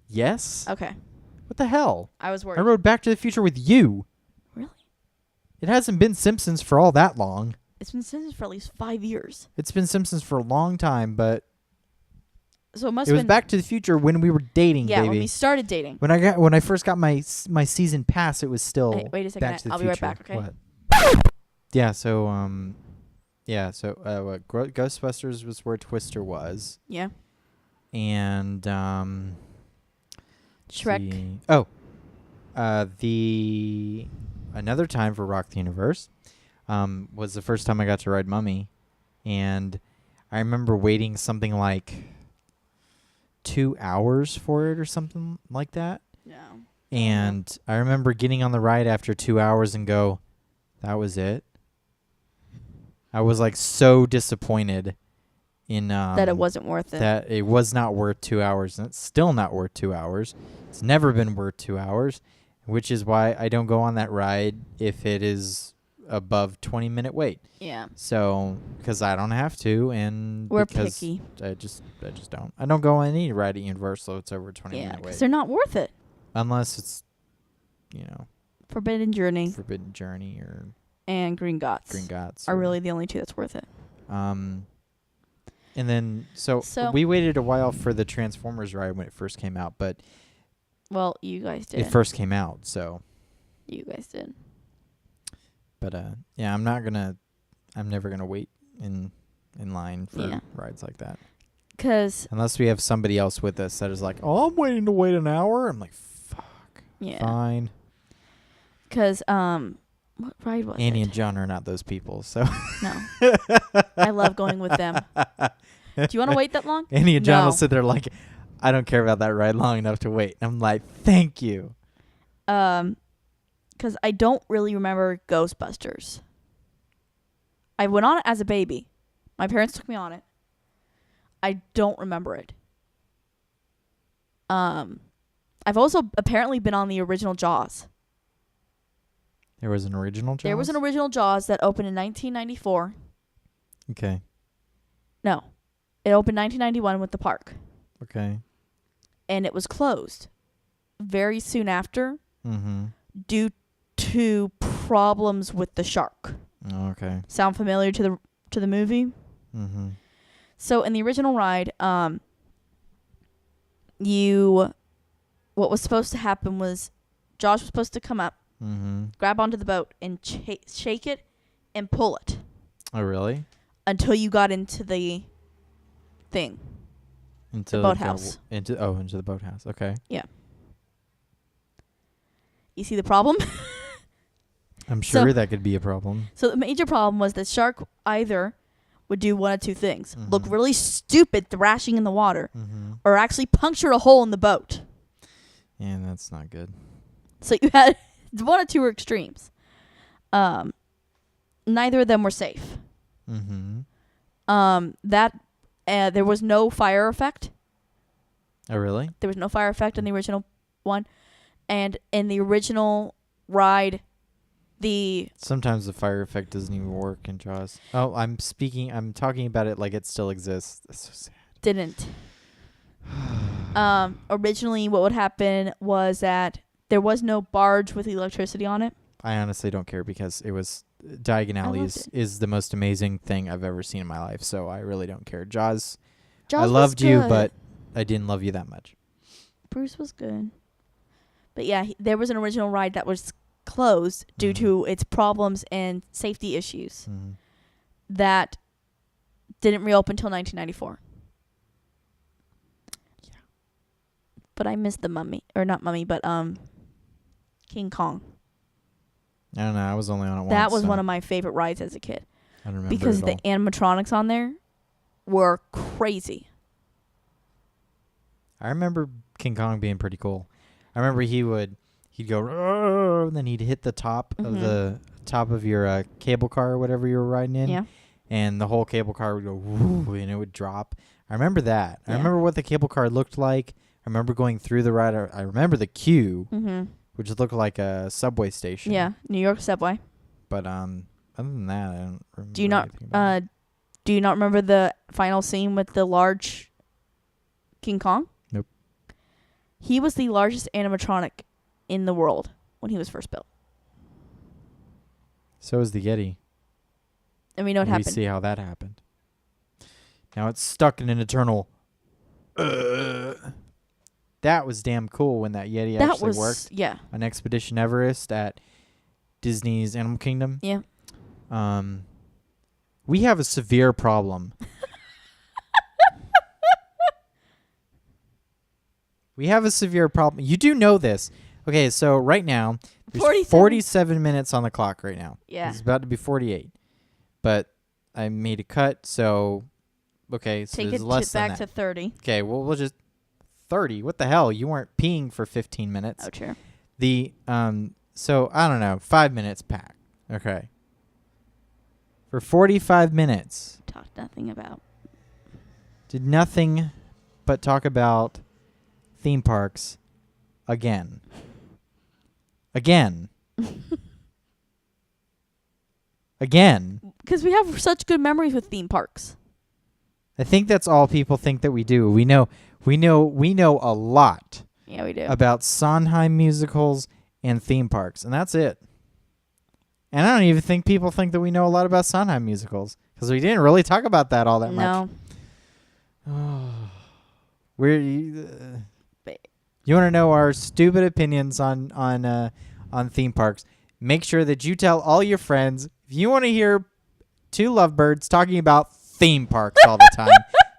yes. Okay. What the hell? I was worried. I rode Back to the Future with you. Really? It hasn't been Simpsons for all that long. It's been Simpsons for at least 5 years. It's been Simpsons for a long time, but So it must it have was been Back to the Future when we were dating, yeah, baby. when we started dating. When I first got my season pass, it was still Hey, wait a second. Back to the I'll be Future. right back, okay? What? Yeah, so Ghostbusters was where Twister was. Yeah. And Shrek. see. Oh. The another time for Rock the Universe was the first time I got to ride Mummy, and I remember waiting something like 2 hours for it or something like that. No. And I remember getting on the ride after 2 hours and go, that was it. I was like so disappointed in that it wasn't worth it. that it was not worth 2 hours, and it's still not worth 2 hours. It's never been worth 2 hours, which is why I don't go on that ride if it is above 20-minute wait. Yeah. So, because I don't have to, and We're because picky. I just don't. I don't go on any ride at Universal. It's over 20 Yeah, minute because wait, they're not worth it. unless it's Forbidden Journey Forbidden Journey or and Green Gots Green Gots are or, really the only two that's worth it. And then so we we waited a while for the Transformers ride when it first came out, but Well, you guys did. it first came out, so. You guys did. But yeah, I'm never gonna wait in line for rides like that. 'Cause Unless we have somebody else with us that is like, oh, I'm waiting to wait an hour. I'm like, fuck. yeah. Fine. 'Cause what ride was Annie it? and John are not those people, so. No. I love going with them. Do you want to wait that long? Annie and John No. will sit there like, I don't care about that ride long enough to wait. And I'm like, thank you. 'Cause I don't really remember Ghostbusters. I went on it as a baby. My parents took me on it. I don't remember it. I've also apparently been on the original Jaws. There was an original Jaws? There was an original Jaws that opened in 1994. Okay. No. It opened 1991 with the park. Okay. And it was closed very soon after Mm-hmm. due to problems with the shark. Oh, okay. Sound familiar to the movie? Mm-hmm. So in the original ride, what was supposed to happen was Josh was supposed to come up, Mm-hmm. grab onto the boat, and shake it and pull it Oh, really? until you got into the thing. Into The boathouse. Into the boathouse. Okay. You see the problem? I'm sure So- that could be a problem. So the major problem was that shark either would do one of two things. Look Mhm. really stupid thrashing in the water, Mm-hmm. or actually puncture a hole in the boat. Yeah, that's not good. So you had one or two extremes. Neither of them were safe. Mm-hmm. There was no fire effect. Oh, really? There was no fire effect in the original one. And in the original ride, Sometimes the fire effect doesn't even work in Jaws. Oh, I'm talking about it like it still exists. That's so sad. didn't. Originally, what would happen was that there was no barge with electricity on it. I honestly don't care because it was Diagon Alley loved is the most amazing thing I've ever seen in my life, so I really don't care. Jaws, Jaws I was loved you, good. but I didn't love you that much. Bruce was good. But yeah, there was an original ride that was closed due Mhm. to its problems and safety issues Mm-hmm. that didn't reopen until 1994. Yeah. But I missed the Mummy, or not Mummy, but King Kong. I don't know. I was only on it once. That was so one of my favorite rides as a kid I don't remember because it the all. animatronics on there were crazy. I remember King Kong being pretty cool. I remember he'd go, "Roar," and then he'd hit the top of Mhm. the top of your cable car or whatever you were riding in. Yeah. And the whole cable car would go, woo, and it would drop. I remember that. I Yeah. remember what the cable car looked like. I remember going through the ride. I remember the queue, Mm-hmm. which looked like a subway station. Yeah, New York subway. But other than that, I don't remember. Do you not anything about it. do you not remember the final scene with the large King Kong? Nope. He was the largest animatronic in the world when he was first built. So is the Yeti. And we know what We happened. see how that happened. Now it's stuck in an eternal. That was damn cool when that Yeti That actually was worked yeah. on Expedition Everest at Disney's Animal Kingdom. Yeah. We have a severe problem. We have a severe problem. You do know this. Okay, so right now, there's 47 minutes on the clock right now. Yeah. It's about to be 48. But I made a cut, so okay, so Take there's it less than back that. to 30. Okay, well we'll just 30. What the hell? You weren't peeing for 15 minutes. Oh, true. The so I don't know, 5 minutes pack. Okay. For 45 minutes, Talked nothing about. did nothing but talk about theme parks again. Again. Again. Because we have such good memories with theme parks. I think that's all people think that we do. We know a lot Yeah, we do. about Sondheim musicals and theme parks, and that's it. And I don't even think people think that we know a lot about Sondheim musicals because we didn't really talk about that all that much. No. You want to know our stupid opinions on theme parks? Make sure that you tell all your friends. If you want to hear two lovebirds talking about theme parks all the time,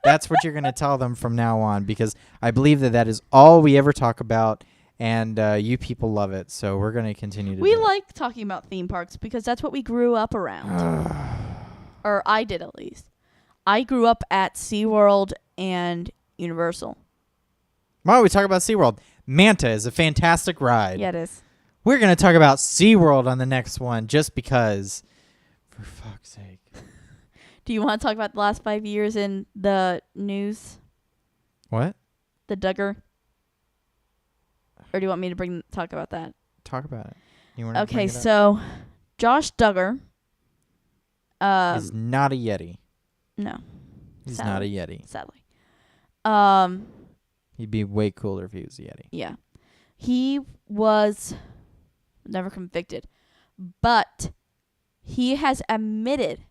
that's what you're going to tell them from now on, because I believe that is all we ever talk about, and you people love it. So we're going to continue to We do it. like talking about theme parks because that's what we grew up around. Or I did, at least. I grew up at SeaWorld and Universal. Why don't we talk about SeaWorld? Manta is a fantastic ride. Yeah, it is. We're going to talk about SeaWorld on the next one just because. For fuck's sake. Do you want to talk about the last 5 years in the news? What? The Duggar? Or do you want me to talk about that? Talk about it. You want to Okay, bring it up? so Josh Duggar. He's not a Yeti. No. He's not a Yeti. Sadly. He'd be way cooler if he was a Yeti. Yeah. He was never convicted, but he has admitted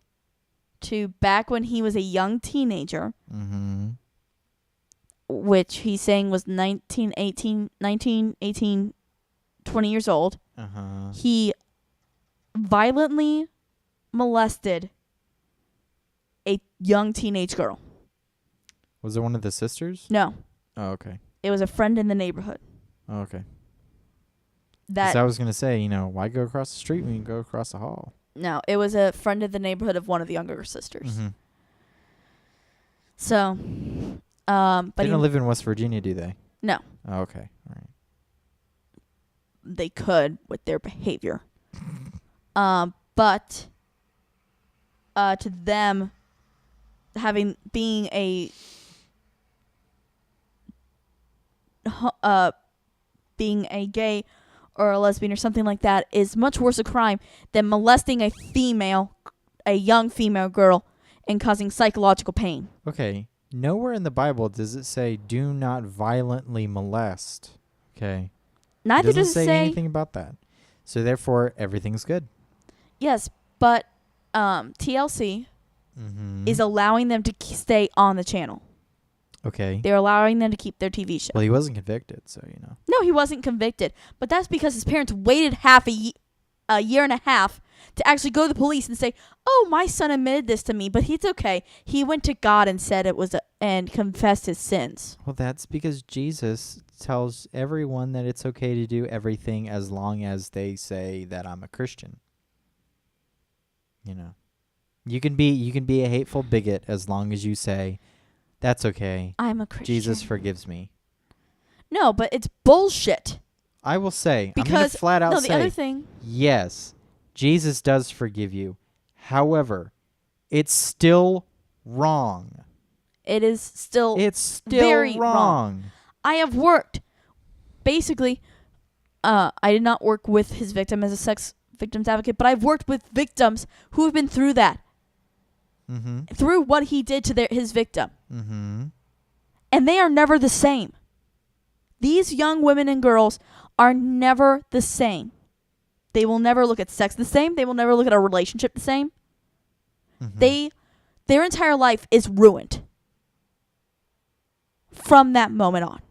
to back when he was a young teenager, which he's saying was 19, 18, 20 years old. He violently molested a young teenage girl. Was it one of the sisters? No. Oh, okay. It was a friend in the neighborhood. Oh, okay. That 'Cause I was going to say, why go across the street when you can go across the hall? No, it was a friend in the neighborhood of one of the younger sisters. So, but they don't live in West Virginia, do they? No. Oh, okay. All right. They could with their behavior. But to them, being a gay or a lesbian or something like that is much worse a crime than molesting a young female girl and causing psychological pain. Okay. Nowhere in the Bible does it say do not violently molest. Okay. Neither it doesn't does it say say anything about that. So therefore, everything's good. Yes, but TLC is allowing them to stay on the channel. Okay. They're allowing them to keep their TV show. Well, he wasn't convicted, so No, he wasn't convicted. But that's because his parents waited a year and a half to actually go to the police and say, "Oh, my son admitted this to me, but it's okay. He went to God and said it was and confessed his sins." Well, that's because Jesus tells everyone that it's okay to do everything as long as they say that I'm a Christian. You can be a hateful bigot as long as you say that's okay. I'm a Christian. Jesus forgives me. No, but it's bullshit. I will say, Because I'm going to flat out the say, other thing, yes, Jesus does forgive you. However, it's still wrong. it's still very wrong. I have worked. Basically, I did not work with his victim as a sex victims advocate, but I've worked with victims who have been through that. Through what he did to his victim. And they are never the same. These young women and girls are never the same. They will never look at sex the same. They will never look at a relationship the same. Their entire life is ruined from that moment on.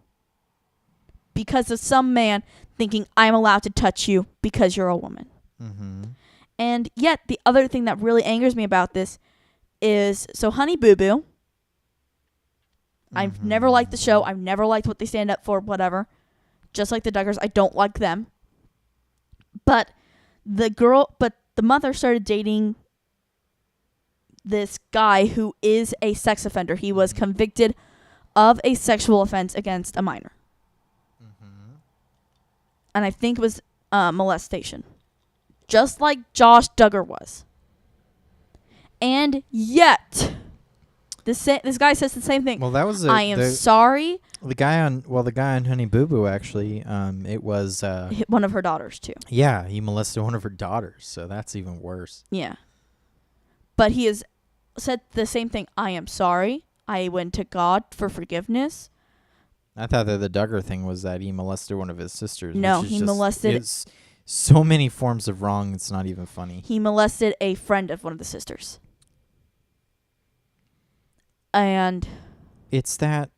Because of some man thinking, I'm allowed to touch you because you're a woman. And yet, the other thing that really angers me about this is, so Honey Boo Boo, I've never liked the show. I've never liked what they stand up for, whatever. Just like the Duggars, I don't like them. But the mother started dating this guy who is a sex offender. He was convicted of a sexual offense against a minor. And I think it was molestation. Just like Josh Duggar was. And yet, this guy says the same thing. Well, that was I am sorry. The guy on Honey Boo Boo actually, it was one of her daughters too. Yeah, he molested one of her daughters, so that's even worse. Yeah. But he has said the same thing. I am sorry. I went to God for forgiveness. I thought that the Duggar thing was that he molested one of his sisters. No, he molested. It's so many forms of wrong. It's not even funny. He molested a friend of one of the sisters. And it's that.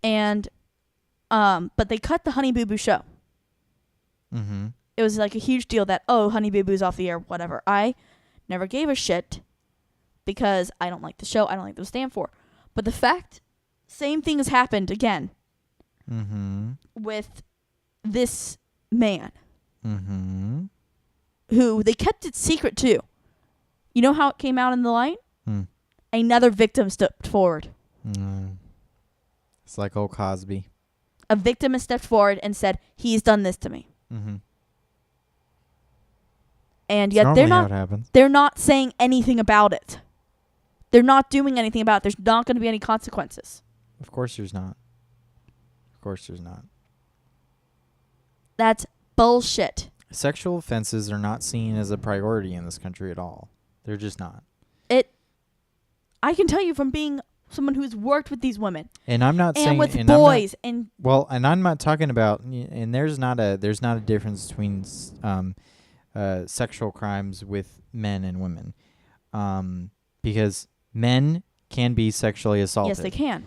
But they cut the Honey Boo Boo show. It was like a huge deal that, Honey Boo Boo's off the air, whatever. I never gave a shit because I don't like the show. I don't like what they stand for. But the fact, same thing has happened again with this man who they kept it secret too. You know how it came out in the light? Another victim stepped forward. It's like old Cosby. A victim has stepped forward and said, he's done this to me. And yet they're not saying anything about it. they're not doing anything about it. There's not going to be any consequences. Of course there's not. Of course there's not. That's bullshit. Sexual offenses are not seen as a priority in this country at all. They're just not. I can tell you from being someone who's worked with these women And I'm not saying and with and boys I'm not talking about, and there's not a difference between sexual crimes with men and women, because men can be sexually assaulted. yes, they can.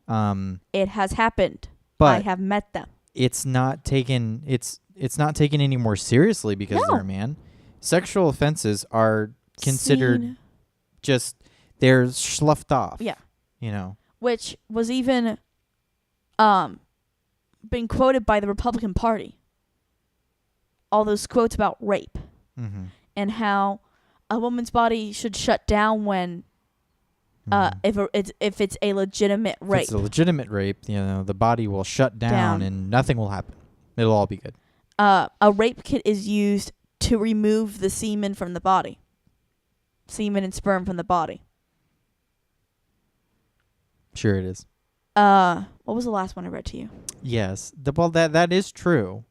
Um, It has happened. but I have met them. it's not taken. It's not taken any more seriously because No. they're a man. Sexual offenses are considered Seen, just they're sloughed off. Yeah. You know. which was even been quoted by the Republican Party. All those quotes about rape Mm-hmm. and how a woman's body should shut down when if it's a legitimate If rape. it's a legitimate rape, the body will shut down and nothing will happen. It'll all be good. A rape kit is used to remove the semen from the body. Semen and sperm from the body. Sure it is. What was the last one I read to you? Yes. That is true.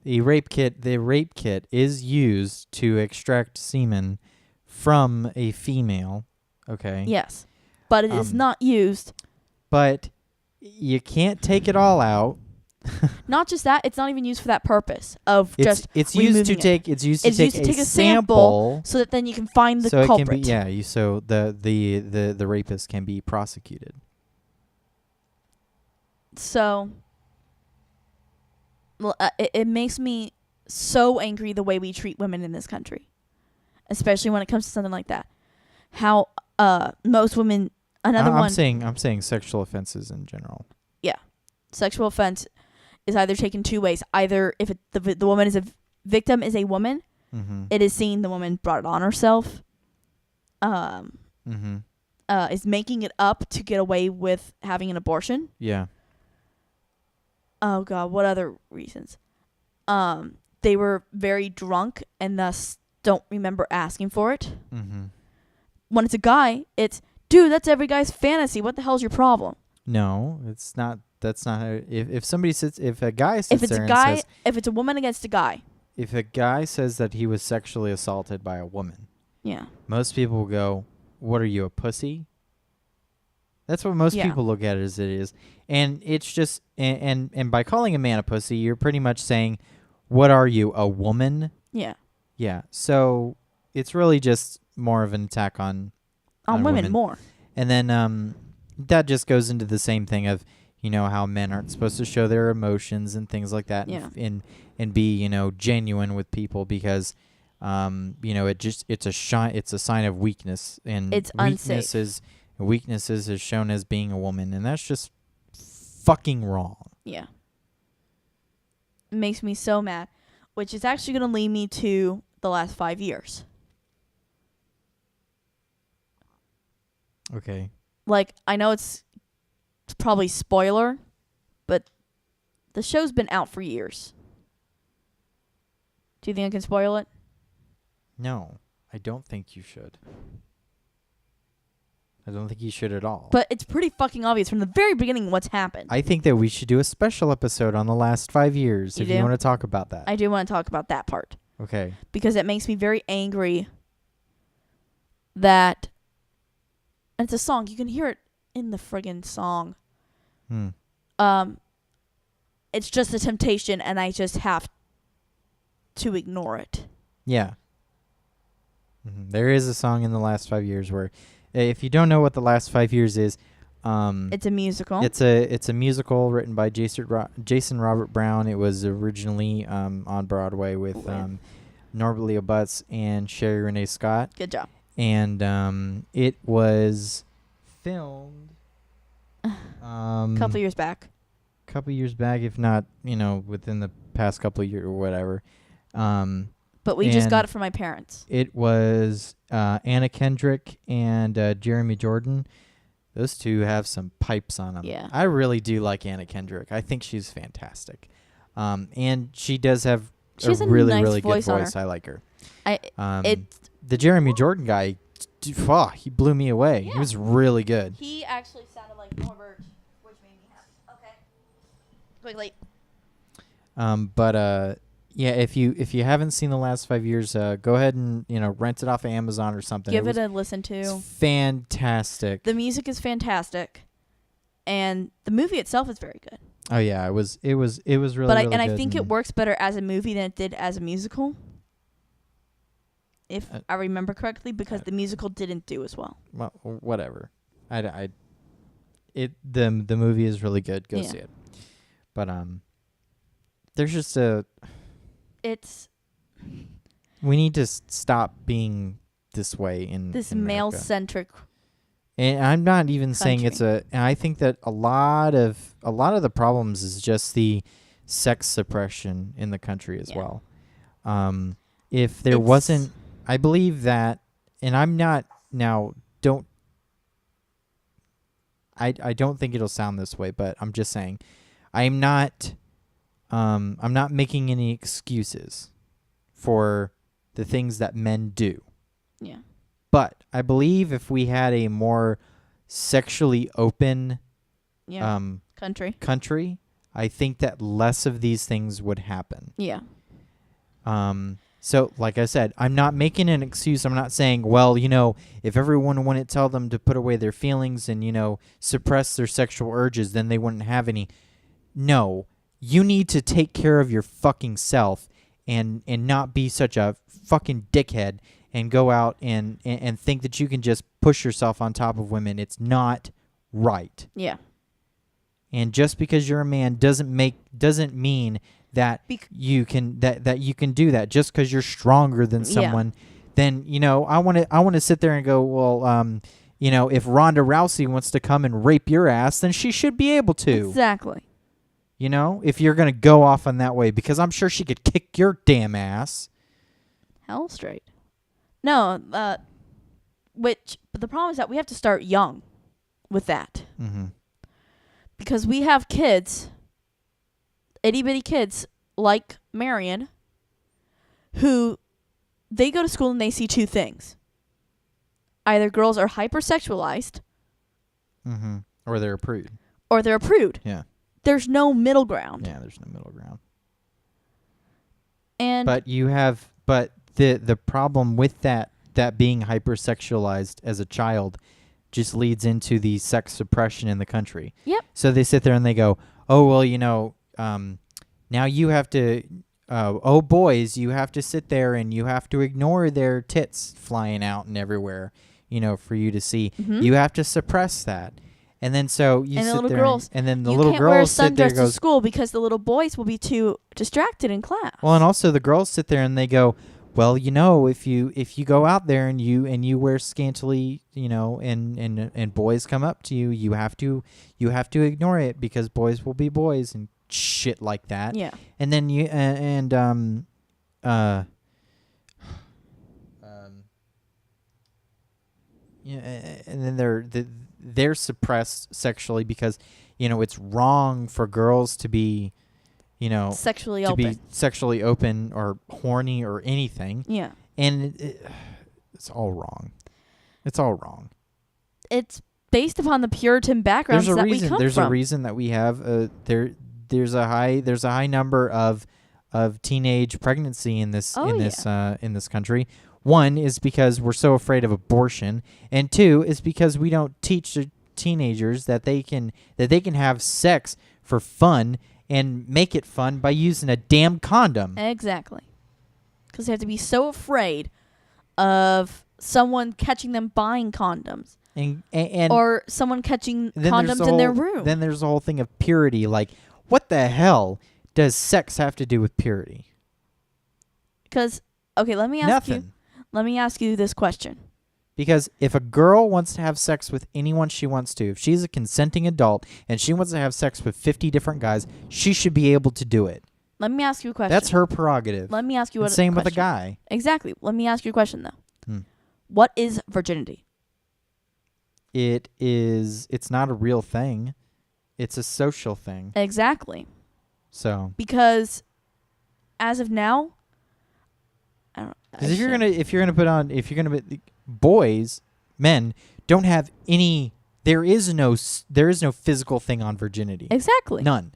The rape kit is used to extract semen from a female. Okay. Yes. But it is not used. But you can't take it all out. Not just that, it's not even used for that purpose of It's used to take a sample so that then you can find the so culprit. it can be so the rapist can be prosecuted. So it makes me so angry the way we treat women in this country, especially when it comes to something like that. How most women, I'm saying sexual offenses in general. Sexual offense is either taken two ways. Either if the woman is victim is a woman, Mm-hmm. it is seen the woman brought it on herself. Mm-hmm. Is making it up to get away with having an abortion. Yeah. Oh God, what other reasons? They were very drunk and thus don't remember asking for it. Mm-hmm. When it's a guy, it's, dude, that's every guy's fantasy. What the hell's your problem? No, it's not. That's not how. If a guy sits If it's there a guy, and says, if it's a woman against a guy. if a guy says that he was sexually assaulted by a woman, Yeah. most people will go, "What are you, a pussy?" That's what most people look at it as it is, and it's just and by calling a man a pussy, you're pretty much saying, "What are you, a woman?" Yeah. Yeah. So it's really just more of an attack on women more. and then that just goes into the same thing of how men aren't supposed to show their emotions and things like that, Yeah. and be genuine with people because it's a sign of weakness, and It's unsafe. weaknesses is shown as being a woman, and that's just fucking wrong. Yeah. It makes me so mad, which is actually going to lead me to the last 5 years. Okay. Like, I know it's probably spoiler, but the show's been out for years. Do you think I can spoil it? No, I don't think you should. I don't think you should at all. But it's pretty fucking obvious from the very beginning what's happened. I think that we should do a special episode on the last 5 years You if do? you want to talk about that. I do want to talk about that part. Okay. Because it makes me very angry that... And it's a song. You can hear it in the friggin' song. It's just a temptation, and I just have to ignore it. Yeah. Mm-hmm. There is a song in the last 5 years where, if you don't know what the last 5 years is, it's a musical. It's a musical written by Jason Robert Brown. It was originally on Broadway with Norbert Leo Butz and Sherry Renee Scott. Good job. And it was filmed Couple years back. Couple years back, if not within the past couple of years or whatever. But we just got it from my parents. It was Anna Kendrick and Jeremy Jordan. Those two have some pipes on them. Yeah. I really do like Anna Kendrick. I think she's fantastic. And she does have a really, nice really good voice on voice. her. I like her. The The Jeremy Jordan guy he blew me away. Yeah. He was really good. He actually sounded like Norbert, which made me happy. Okay. Quickly. But yeah, if you haven't seen the last 5 years, go ahead and rent it off of Amazon or something. Give it a listen It's to. fantastic. The music is fantastic, and the movie itself is very good. Oh yeah, it was really But really good. I think it works better as a movie than it did as a musical. If I remember correctly, because the musical didn't do as well. Well, whatever. The movie is really good. Go see it. But there's just we need to stop being this way in this in America. male-centric. And I'm not even saying it's country. and I think that a lot of the problems is just the sex suppression in the country as well. If there wasn't, I believe that, and I'm not now. I don't think it'll sound this way, but I'm just saying, I'm not making any excuses for the things that men do. Yeah. But I believe if we had a more sexually open country, I think that less of these things would happen. Yeah. So, like I said, I'm not making an excuse. I'm not saying, well, if everyone wouldn't tell them to put away their feelings and, suppress their sexual urges, then they wouldn't have any. No, you need to take care of your fucking self and not be such a fucking dickhead and go out and think that you can just push yourself on top of women. It's not right. Yeah. And just because you're a man doesn't mean that you can do that. Just because you're stronger than someone, then I want to sit there and go, well, if Ronda Rousey wants to come and rape your ass, then she should be able to. Exactly. If you're gonna go off on that way, because I'm sure she could kick your damn ass. Hell straight. No, but the problem is that we have to start young with that. Mm-hmm. Because we have kids, itty-bitty kids like Marion, who they go to school and they see two things. Either girls are hypersexualized. Mm-hmm. Or they're a prude. Yeah. There's no middle ground. Yeah, there's no middle ground. And but the problem with that being hypersexualized as a child just leads into the sex suppression in the country. Yep. So they sit there and they go, oh, well, now you have to, boys, you have to sit there and you have to ignore their tits flying out and everywhere, for you to see. Mm-hmm. You have to suppress that. And then so you sit there and then the little girls sit there and go to school because the little boys will be too distracted in class. Well, and also the girls sit there and they go, well, if you go out there and you wear scantily, and boys come up to you, you have to ignore it because boys will be boys and shit like that. Yeah. And then and then they're suppressed sexually because it's wrong for girls to be sexually open or horny or anything. Yeah. And it's all wrong. It's all wrong. It's based upon the Puritan backgrounds we come from. There's a reason that we have there's a high number of teenage pregnancy in this country. One is because we're so afraid of abortion, and two is because we don't teach the teenagers that they can have sex for fun and make it fun by using a damn condom. Exactly. Because they have to be so afraid of someone catching them buying condoms. And or someone catching condoms in their room. Then there's the whole thing of purity. Like, what the hell does sex have to do with purity? Because, okay, let me ask you this question. Because if a girl wants to have sex with anyone she wants to, if she's a consenting adult and she wants to have sex with 50 different guys, she should be able to do it. Let me ask you a question. That's her prerogative. Let me ask you what. Same with a guy. Exactly. Let me ask you a question though. What is virginity? It's not a real thing. It's a social thing. Exactly. So. Because as of now, Because if you're gonna put on, boys men don't have any. There is no physical thing on virginity. Exactly. None.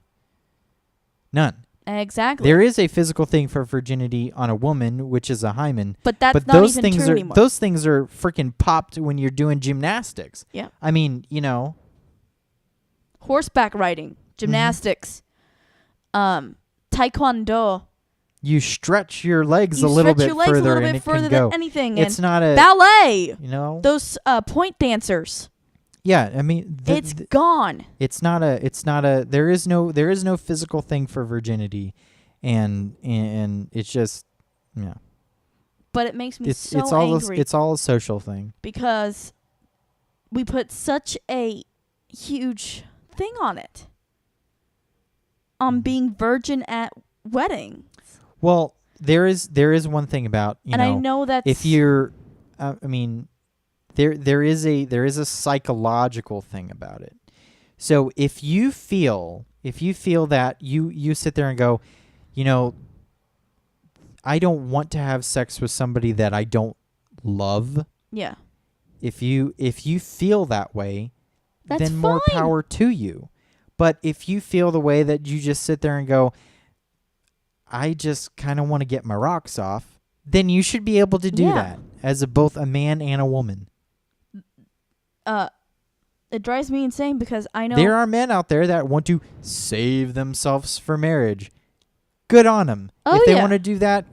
Exactly. There is a physical thing for virginity on a woman, which is a hymen. But that's But not those even things true are anymore. those things are freaking popped when you're doing gymnastics. Yeah. I mean, Horseback riding, gymnastics, taekwondo. you stretch your legs You a little stretch bit your legs further a little and bit it further can go. than anything. It's and not a ballet. those Those point dancers. Yeah, I mean It's gone. it's not a there is no physical thing for virginity, and it's just But it makes me it's so all angry it's all a social thing. because we put such a huge thing on it. On being virgin at weddings. Well, there is one thing about I know that's if you're I mean there is a psychological thing about it. So if you feel that you sit there and go, I don't want to have sex with somebody that I don't love. Yeah. If you feel that way, That's then more fine. power to you. But if you feel the way that you just sit there and go, I just kind of want to get my rocks off, then you should be able to do that as both a man and a woman. It drives me insane because I know There are men out there that want to save themselves for marriage. Good on them. Oh, if they yeah. want to do that,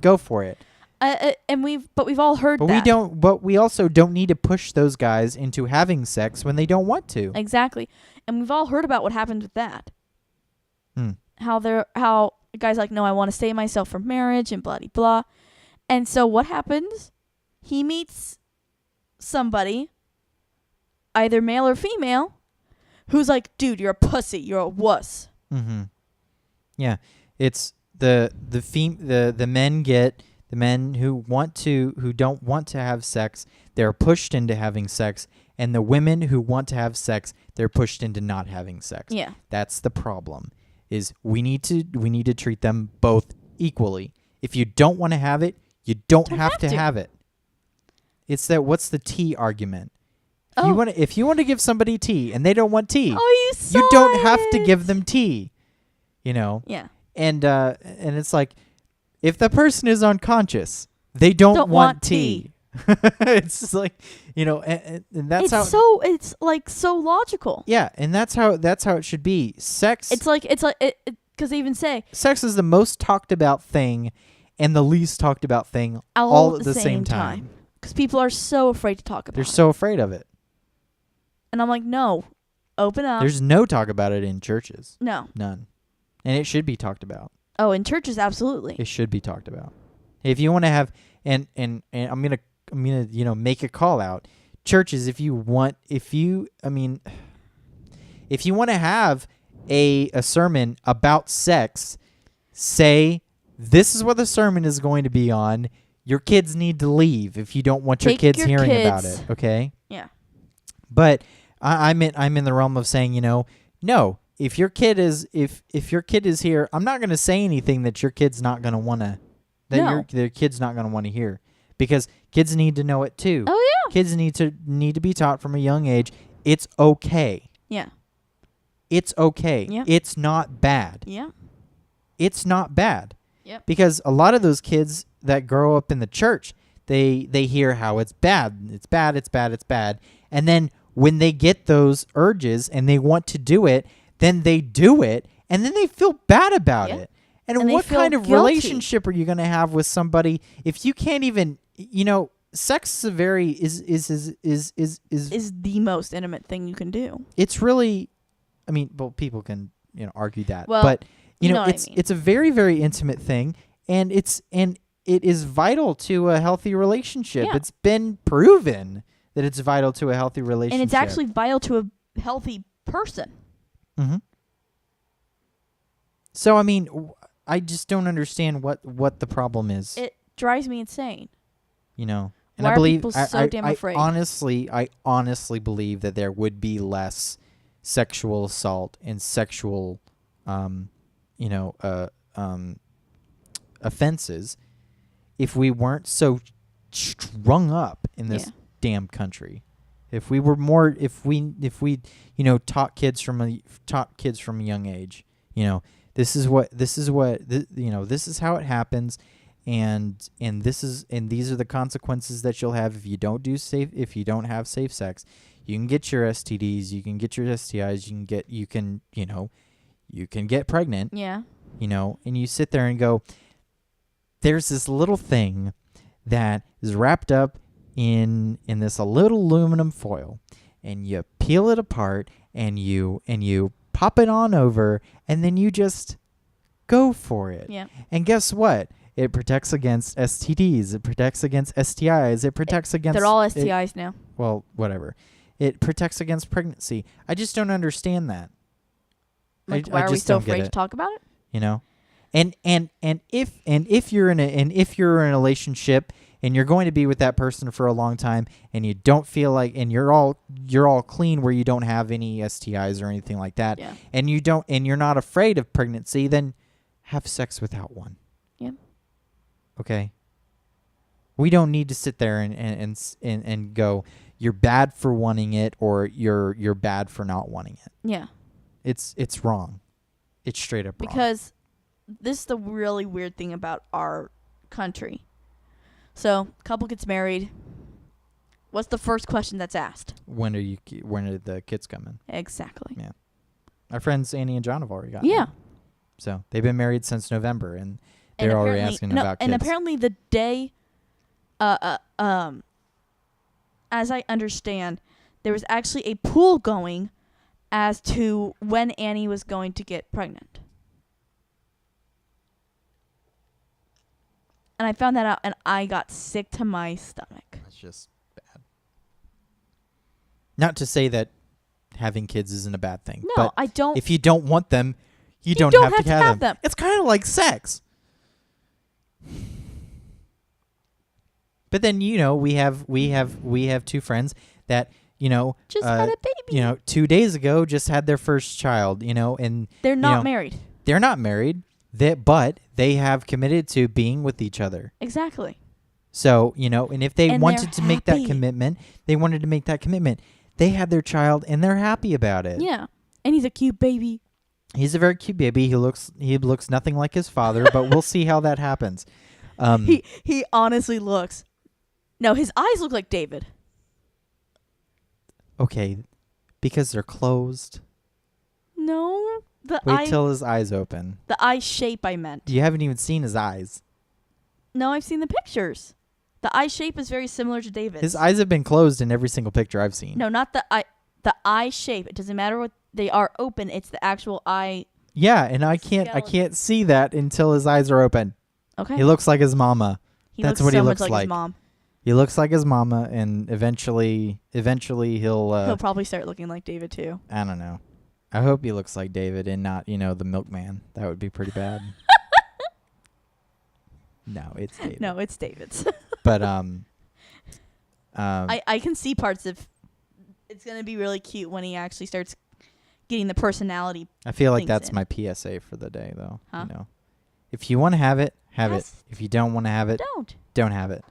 go for it. and we've all heard But that. we also don't need to push those guys into having sex when they don't want to. Exactly. And we've all heard about what happens with that. Hmm. How a guy's like, no, I want to save myself for marriage and blah, blah, blah. And so what happens? He meets somebody, either male or female, who's like, dude, you're a pussy. You're a wuss. Mm-hmm. Yeah. It's the men who don't want to have sex, they're pushed into having sex, and the women who want to have sex, they're pushed into not having sex. Yeah. That's the problem. Is we need to treat them both equally. If you don't want to have it, you don't have to have it. It's that what's the tea argument? If you want to give somebody tea and they don't want tea, you don't have to give them tea. Yeah. And it's like, if the person is unconscious, they don't want tea. It's just like, and that's It's like so logical. Yeah, and that's how it should be. Sex. It's like because they even say sex is the most talked about thing, and the least talked about thing all at the same time. Because people are so afraid to talk about They're it. so afraid of it. And I'm like, no, open up. There's no talk about it in churches. No. None. And it should be talked about. Oh, in churches, absolutely. It should be talked about. If you want to have, and I'm gonna make a call out. Churches, if you want to have a sermon about sex, say this is what the sermon is going to be on. Your kids need to leave if you don't want your kids hearing about it. Okay. Yeah. But I'm in the realm of saying, no. If your kid is here, I'm not going to say anything that your kid's not going to want to. Their kid's not going to want to hear, because kids need to know it too. Oh yeah. Kids need to be taught from a young age. It's okay. Yeah. It's okay. Yeah. It's not bad. Yeah. It's not bad. Yep. Because a lot of those kids that grow up in the church, they hear how it's bad. It's bad. It's bad. It's bad. And then when they get those urges and they want to do it, then they do it, and then they feel bad about it. And what kind of relationship are you going to have with somebody if you can't even, sex is is the most intimate thing you can do. It's really, people can argue that, well, but it's a very, very intimate thing, and it is vital to a healthy relationship. Yeah. It's been proven that it's vital to a healthy relationship, and it's actually vital to a healthy person. Mm-hmm. So I just don't understand what the problem is. It drives me insane. And why I believe are people so damn afraid? I honestly believe that there would be less sexual assault and sexual, offenses if we weren't so strung up in this damn country. If we were more, if we taught kids from a young age, this is how it happens, and these are the consequences that you'll have if you don't have safe sex. You can get your STDs, you can get your STIs, you can get pregnant. Yeah. And you sit there and go, there's this little thing that is wrapped up in this little aluminum foil, and you peel it apart and you pop it on over, and then you just go for it. Yeah. And guess what? It protects against STDs. It protects against STIs. It protects against... They're all STIs now. Well, whatever. It protects against pregnancy. I just don't understand that. Like, I why are we just so don't get afraid to it. talk about it? And if you're in a relationship and you're going to be with that person for a long time, and you don't feel like, and you're all clean where you don't have any STIs or anything like that, Yeah. and you're not afraid of pregnancy, then have sex without one. Yeah. Okay. We don't need to sit there and go, you're bad for wanting it, or you're bad for not wanting it. Yeah. It's wrong. It's straight up wrong. Because this is the really weird thing about our country. So, couple gets married. What's the first question that's asked? When are the kids coming? Exactly. Yeah. Our friends Annie and John have already got Yeah. married. So they've been married since November, and they're already asking about kids. And apparently the day, as I understand, there was actually a pool going as to when Annie was going to get pregnant. And I found that out, and I got sick to my stomach. That's just bad. Not to say that having kids isn't a bad thing. No, but I don't. if you don't want them, you don't have to have them. It's kind of like sex. But then we have two friends that just had a baby. 2 days ago just had their first child. And they're not married. They're not married. But they have committed to being with each other. Exactly. So and if they wanted to make that happy. commitment, They had their child, and they're happy about it. Yeah, and he's a cute baby. He's a very cute baby. He looks nothing like his father, but we'll see how that happens. He honestly looks. No, his eyes look like David. Okay, because they're closed. No, Wait till his eyes open. The eye shape I meant. You haven't even seen his eyes. No, I've seen the pictures. The eye shape is very similar to David's. His eyes have been closed in every single picture I've seen. No, not the eye. The eye shape. It doesn't matter what they are open. It's the actual eye. Yeah, and I can't see that until his eyes are open. Okay. He looks like his mama. That's what he looks like. His mom. He looks like his mama, and eventually he'll probably start looking like David too. I don't know. I hope he looks like David and not, the milkman. That would be pretty bad. No, it's David. No, it's David's. But I can see parts of. It's gonna be really cute when he actually starts getting the personality. I feel like that's my PSA for the day, though. Huh? If you want to have it, have Yes. it. If you don't want to have it, don't have it.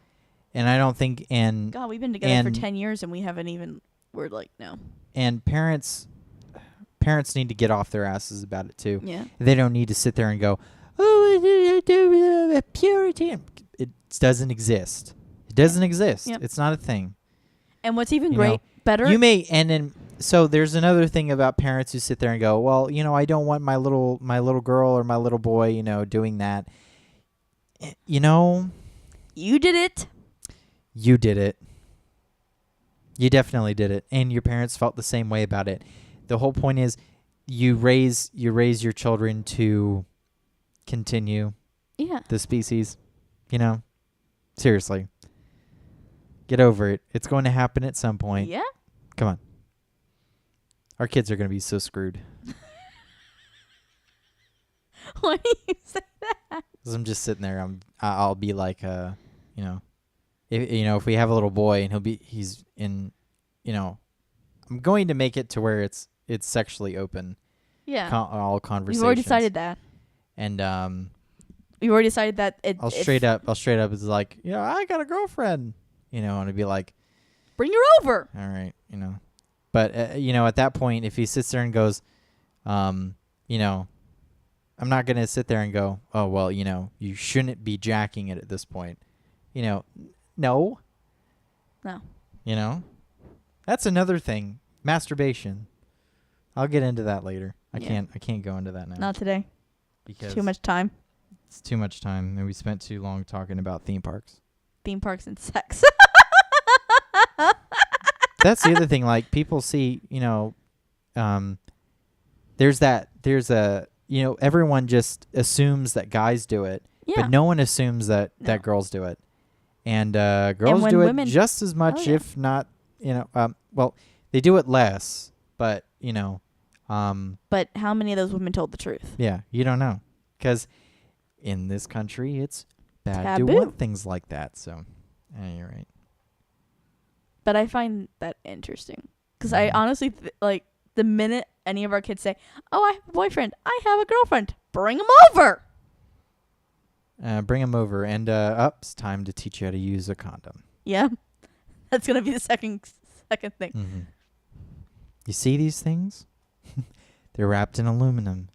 And I don't think God, we've been together for 10 years and we haven't even. We're like no. And parents need to get off their asses about it too. Yeah. They don't need to sit there and go, "Oh, purity." It doesn't exist. It doesn't exist. Yep. It's not a thing. And what's even better? You may, and then so there's another thing about parents who sit there and go, "Well, I don't want my little girl or my little boy, doing that." You did it. You did it. You definitely did it, and your parents felt the same way about it. The whole point is, you raise your children to continue the species. Seriously. Get over it. It's going to happen at some point. Yeah. Come on. Our kids are going to be so screwed. Why do you say that? 'Cause I'm just sitting there. I'll be like, if we have a little boy and he's in, I'm going to make it to where it's sexually open. Yeah. All conversations. We've already decided that. And we've already decided that I'll straight up is like, I got a girlfriend, and I'd be like, Bring her over. All right, But, at that point, if he sits there and goes, I'm not going to sit there and go, oh, well, you shouldn't be jacking it at this point. No. No. That's another thing. Masturbation. I'll get into that later. I can't go into that now. Not today. Because too much time. It's too much time, and we spent too long talking about theme parks. Theme parks and sex. That's the other thing. Like, people see, everyone just assumes that guys do it, but no one assumes that girls do it. And girls do it just as much, if not, well, they do it less, but, but how many of those women told the truth? Yeah, you don't know. Because in this country, it's bad taboo. to want things like that. So, you're right. But I find that interesting. Because I honestly, the minute any of our kids say, oh, I have a boyfriend, I have a girlfriend, bring them over. Bring them over. And it's time to teach you how to use a condom. Yeah. That's going to be the second thing. Mm-hmm. You see these things? They're wrapped in aluminum.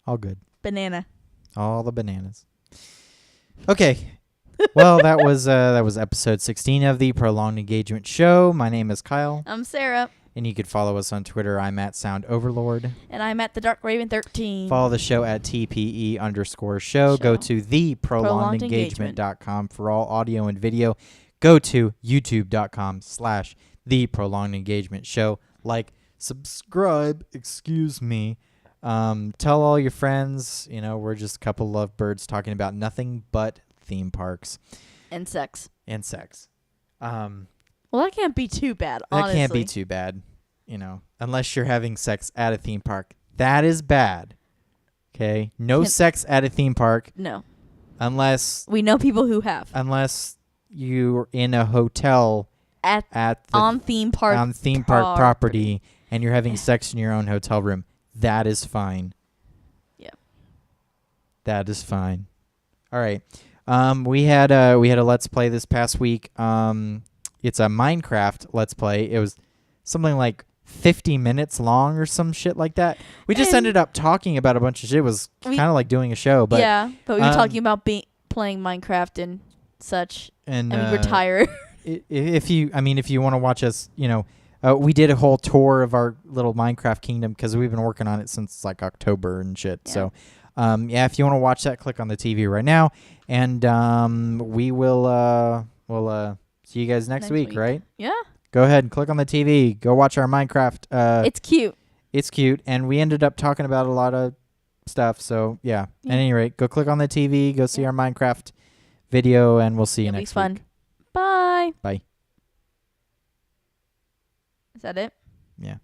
All good. Banana. All the bananas. Okay. Well, that was episode 16 of the Prolonged Engagement Show. My name is Kyle. I'm Sarah. And you could follow us on Twitter. I'm at Sound Overlord. And I'm at the Dark Raven 13. Follow the show at TPE_show. Go to theprolongedengagement.com for all audio and video. Go to youtube.com/theprolongedengagement show. Subscribe, excuse me. Tell all your friends, we're just a couple lovebirds talking about nothing but theme parks. And sex. Well, that can't be too bad, honestly. That can't be too bad, unless you're having sex at a theme park. That is bad. Okay? No sex at a theme park. No. Unless... We know people who have. Unless you're in a hotel on theme park property and you're having sex in your own hotel room. That is fine. Yeah. That is fine. All right. We had a Let's Play this past week. It's a Minecraft Let's Play. It was something like 50 minutes long or some shit like that. We just ended up talking about a bunch of shit. It was kind of like doing a show, but but we were talking about playing Minecraft and such, and we were tired. If you want to watch us, we did a whole tour of our little Minecraft kingdom because we've been working on it since October and shit. Yeah. So, if you want to watch that, click on the TV right now, and we will see you guys next week, right? Yeah. Go ahead and click on the TV. Go watch our Minecraft. It's cute. It's cute, and we ended up talking about a lot of stuff. So yeah. At any rate, go click on the TV. Go see our Minecraft video, and we'll see you next week. It'll be fun. Bye. Bye. Is that it? Yeah.